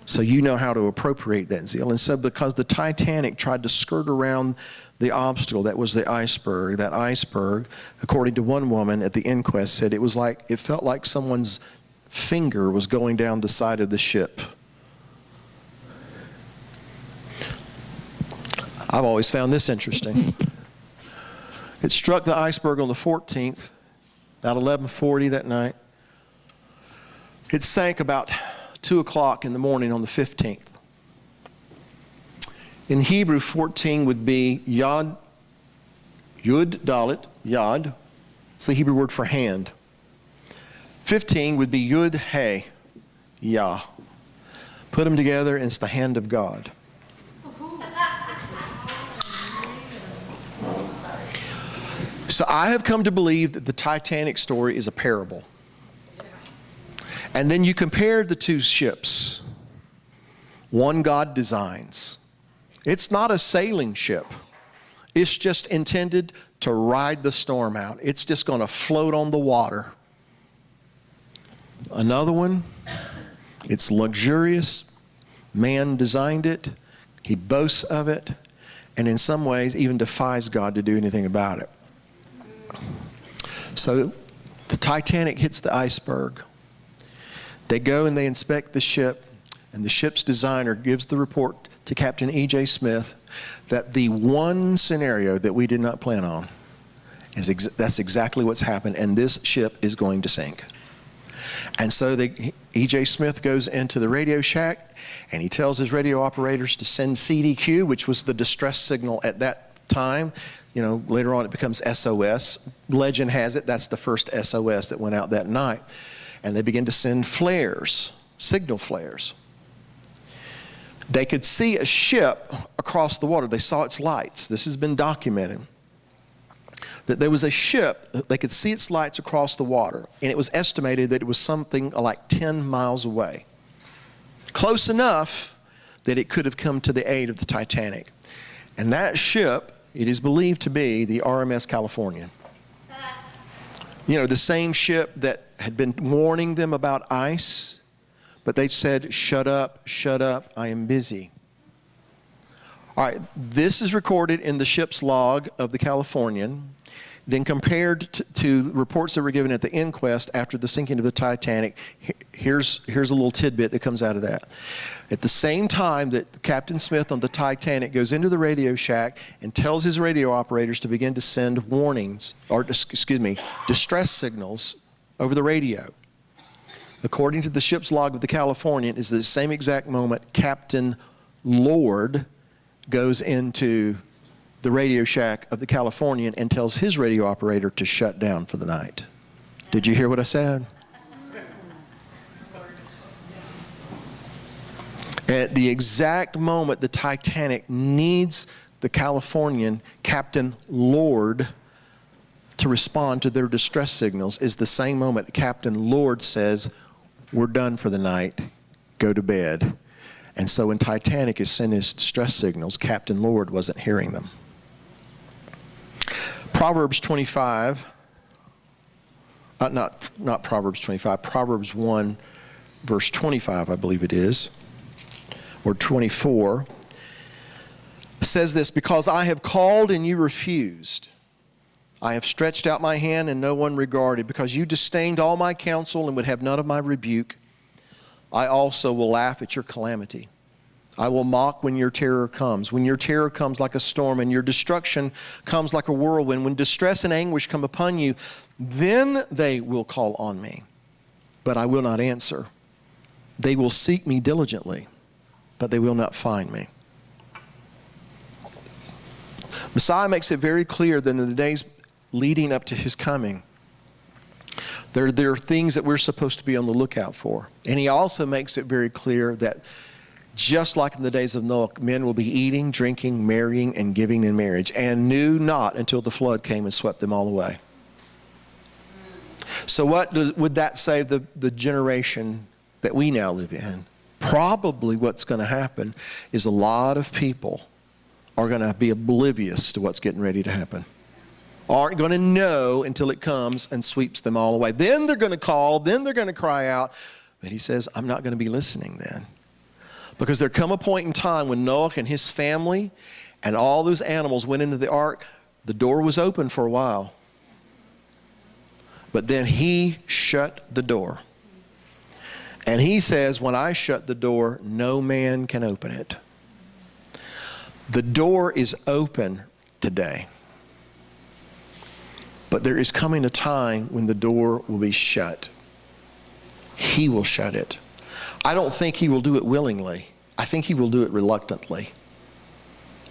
so you know how to appropriate that zeal. And so because the Titanic tried to skirt around the obstacle that was the iceberg, that iceberg, according to one woman at the inquest, said it felt like someone's finger was going down the side of the ship. I've always found this interesting. It struck the iceberg on the 14th, about 11:40 that night. It sank about 2 o'clock in the morning on the 15th. In Hebrew, 14 would be yod, yud, dalet, yod. It's the Hebrew word for hand. 15 would be yud, he, yah. Put them together and it's the hand of God. So I have come to believe that the Titanic story is a parable. And then you compare the two ships. One God designs. It's not a sailing ship. It's just intended to ride the storm out. It's just going to float on the water. Another one, it's luxurious. Man designed it. He boasts of it. And in some ways even defies God to do anything about it. So the Titanic hits the iceberg. They go and they inspect the ship, and the ship's designer gives the report to Captain E.J. Smith that the one scenario that we did not plan on, that's exactly what's happened, and this ship is going to sink. And so E.J. Smith goes into the radio shack, and he tells his radio operators to send CDQ, which was the distress signal at that time. Later on it becomes SOS. Legend has it that's the first SOS that went out that night. And they begin to send flares, signal flares. They could see a ship across the water. They saw its lights. This has been documented. That there was a ship, they could see its lights across the water. And it was estimated that it was something like 10 miles away. Close enough that it could have come to the aid of the Titanic. And that ship, it is believed to be the RMS Californian. You know, the same ship that had been warning them about ice, but they said, shut up, I am busy. All right, this is recorded in the ship's log of the Californian, then compared to reports that were given at the inquest after the sinking of the Titanic. Here's a little tidbit that comes out of that. At the same time that Captain Smith on the Titanic goes into the radio shack and tells his radio operators to begin to send warnings, or distress signals over the radio. According to the ship's log of the Californian, is the same exact moment Captain Lord goes into the radio shack of the Californian and tells his radio operator to shut down for the night. Did you hear what I said? At the exact moment the Titanic needs the Californian, Captain Lord, to respond to their distress signals is the same moment Captain Lord says, we're done for the night, go to bed. And so when Titanic is sending his distress signals, Captain Lord wasn't hearing them. Proverbs 25, not Proverbs 25, Proverbs 1, verse 25, I believe it is, or 24, says this, because I have called and you refused. I have stretched out my hand and no one regarded, because you disdained all my counsel and would have none of my rebuke. I also will laugh at your calamity. I will mock when your terror comes. When your terror comes like a storm and your destruction comes like a whirlwind, when distress and anguish come upon you, then they will call on me, but I will not answer. They will seek me diligently, but they will not find me. Messiah makes it very clear that in the days leading up to his coming, there are things that we're supposed to be on the lookout for. And he also makes it very clear that just like in the days of Noah, men will be eating, drinking, marrying, and giving in marriage, and knew not until the flood came and swept them all away. So what would that say the generation that we now live in? Probably what's going to happen is a lot of people are going to be oblivious to what's getting ready to happen. Aren't going to know until it comes and sweeps them all away. Then they're going to call, then they're going to cry out. But he says, I'm not going to be listening then. Because there come a point in time when Noah and his family and all those animals went into the ark, the door was open for a while. But then he shut the door. And he says, when I shut the door, no man can open it. The door is open today. But there is coming a time when the door will be shut. He will shut it. I don't think he will do it willingly. I think he will do it reluctantly.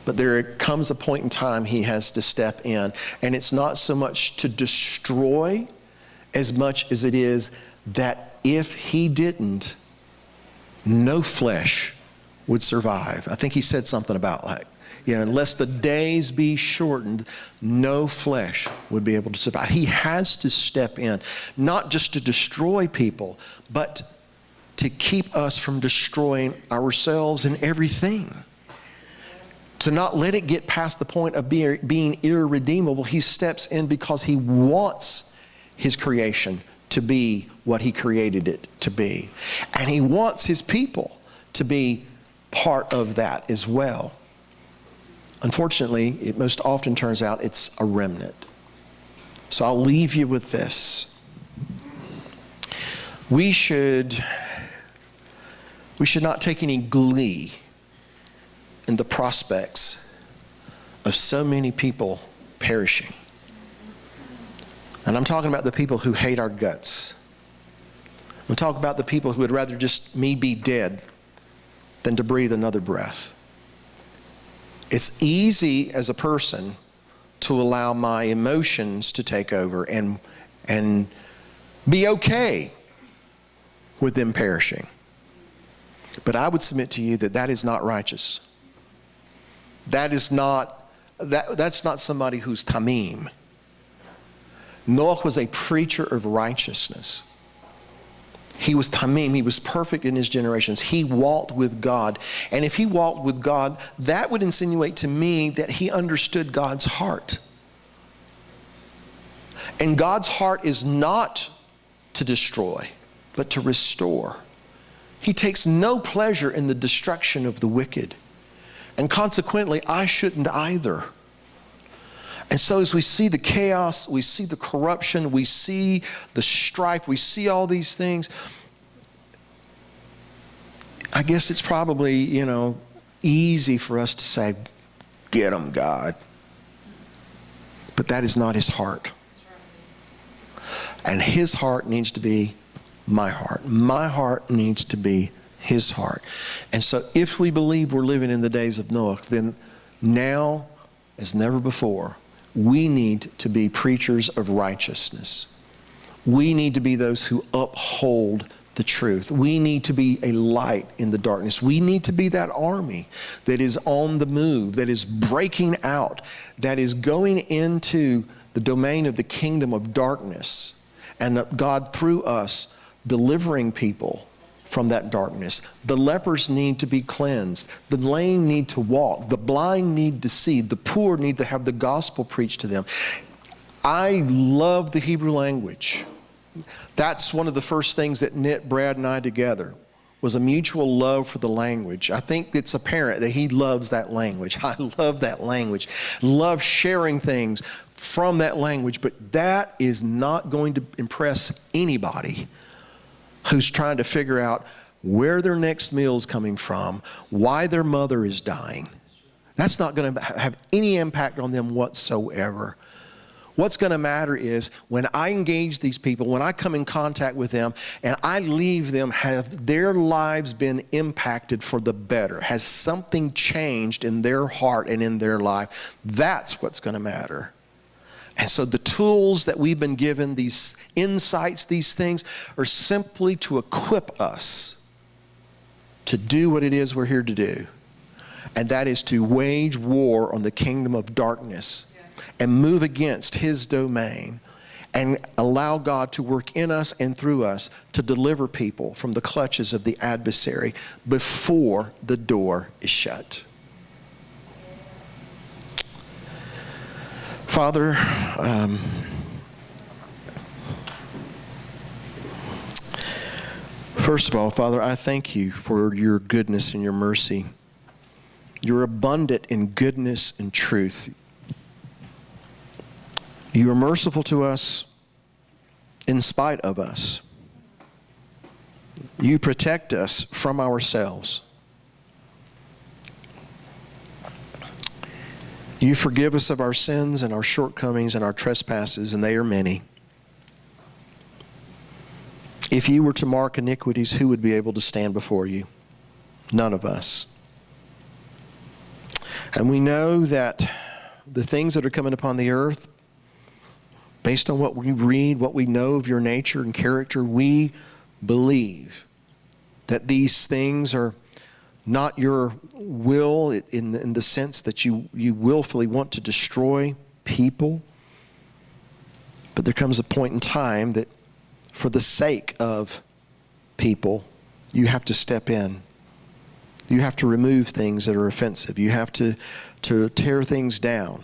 But there comes a point in time he has to step in. And it's not so much to destroy as much as it is that if he didn't, no flesh would survive. I think he said something about like, unless the days be shortened, no flesh would be able to survive. He has to step in, not just to destroy people, but to keep us from destroying ourselves and everything. To not let it get past the point of being irredeemable. He steps in because he wants his creation to be what he created it to be. And he wants his people to be part of that as well. Unfortunately, it most often turns out it's a remnant. So I'll leave you with this. We should not take any glee in the prospects of so many people perishing. And I'm talking about the people who hate our guts. I'm talking about the people who would rather just me be dead than to breathe another breath. It's easy as a person to allow my emotions to take over and be okay with them perishing. But I would submit to you that that is not righteous. That's not somebody who's tamim. Noah was a preacher of righteousness. He was tamim. He was perfect in his generations. He walked with God. And if he walked with God, that would insinuate to me that he understood God's heart. And God's heart is not to destroy, but to restore. He takes no pleasure in the destruction of the wicked. And consequently, I shouldn't either. And so as we see the chaos, we see the corruption, we see the strife, we see all these things, I guess it's probably, easy for us to say, get them, God. But that is not His heart. And His heart needs to be my heart. My heart needs to be His heart. And so if we believe we're living in the days of Noah, then now, as never before, we need to be preachers of righteousness. We need to be those who uphold the truth. We need to be a light in the darkness. We need to be that army that is on the move, that is breaking out, that is going into the domain of the kingdom of darkness, and God through us delivering people from that darkness. The lepers need to be cleansed. The lame need to walk. The blind need to see. The poor need to have the gospel preached to them. I love the Hebrew language. That's one of the first things that knit Brad and I together, was a mutual love for the language. I think it's apparent that he loves that language. I love that language. Love sharing things from that language, but that is not going to impress anybody who's trying to figure out where their next meal is coming from, why their mother is dying. That's not going to have any impact on them whatsoever. What's going to matter is when I engage these people, when I come in contact with them, and I leave them, have their lives been impacted for the better? Has something changed in their heart and in their life? That's what's going to matter. And so the tools that we've been given, these insights, these things, are simply to equip us to do what it is we're here to do. And that is to wage war on the kingdom of darkness and move against his domain and allow God to work in us and through us to deliver people from the clutches of the adversary before the door is shut. Father, first of all, Father, I thank you for your goodness and your mercy. You're abundant in goodness and truth. You are merciful to us in spite of us. You protect us from ourselves. You forgive us of our sins and our shortcomings and our trespasses, and they are many. If you were to mark iniquities, who would be able to stand before you? None of us. And we know that the things that are coming upon the earth, based on what we read, what we know of your nature and character, we believe that these things are not your will in the sense that you willfully want to destroy people. But there comes a point in time that for the sake of people, you have to step in. You have to remove things that are offensive. You have to tear things down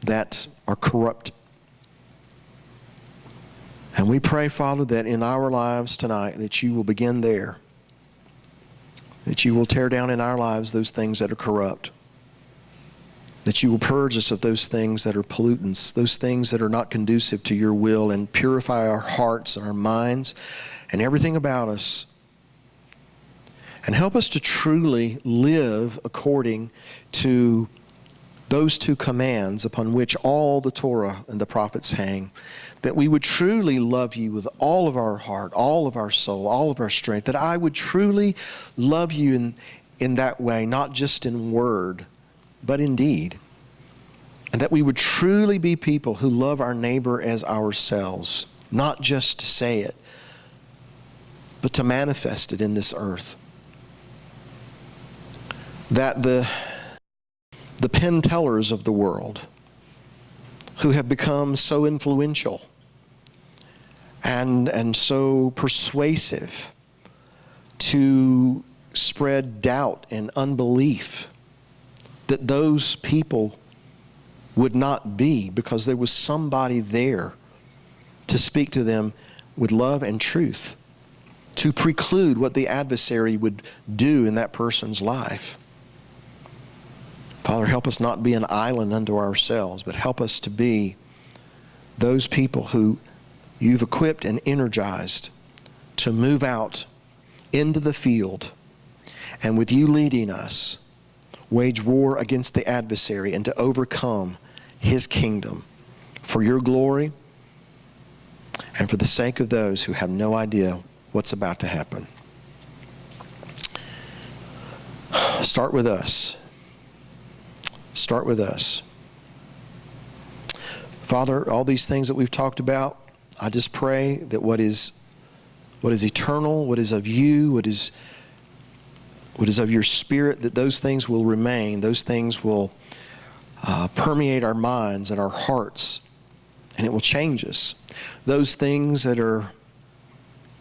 that are corrupt. And we pray, Father, that in our lives tonight, that you will begin there. That you will tear down in our lives those things that are corrupt. That you will purge us of those things that are pollutants, those things that are not conducive to your will, and purify our hearts and our minds and everything about us. And help us to truly live according to those two commands upon which all the Torah and the prophets hang. That we would truly love you with all of our heart, all of our soul, all of our strength. That I would truly love you in that way, not just in word, but in deed. And that we would truly be people who love our neighbor as ourselves, not just to say it, but to manifest it in this earth. That the pen tellers of the world, who have become so influential and so persuasive to spread doubt and unbelief, that those people would not be, because there was somebody there to speak to them with love and truth, to preclude what the adversary would do in that person's life. Father, help us not be an island unto ourselves, but help us to be those people who you've equipped and energized to move out into the field, and with you leading us, wage war against the adversary and to overcome his kingdom for your glory and for the sake of those who have no idea what's about to happen. Start with us. Start with us. Father, all these things that we've talked about, I just pray that what is eternal, what is of you, what is of your Spirit, that those things will remain, those things will permeate our minds and our hearts, and it will change us. Those things that are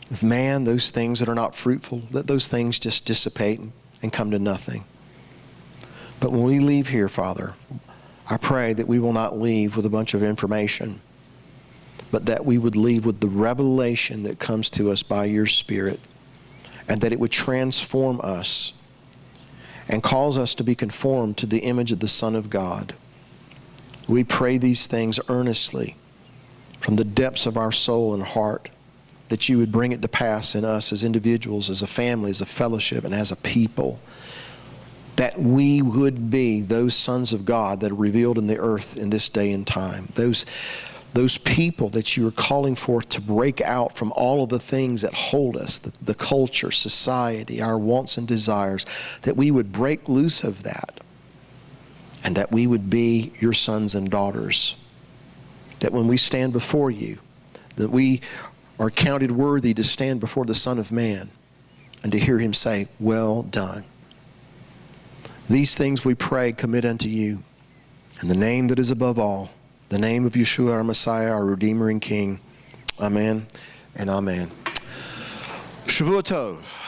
of man, those things that are not fruitful, let those things just dissipate and come to nothing. But when we leave here, Father, I pray that we will not leave with a bunch of information, but that we would leave with the revelation that comes to us by your Spirit, and that it would transform us and cause us to be conformed to the image of the Son of God. We pray these things earnestly from the depths of our soul and heart, that you would bring it to pass in us as individuals, as a family, as a fellowship, and as a people, that we would be those sons of God that are revealed in the earth in this day and time. Those people that you are calling forth to break out from all of the things that hold us, the culture, society, our wants and desires, that we would break loose of that, and that we would be your sons and daughters. That when we stand before you, that we are counted worthy to stand before the Son of Man and to hear him say, well done. These things we pray, commit unto you, in the name that is above all, the name of Yeshua, our Messiah, our Redeemer and King. Amen and amen. Shavua Tov.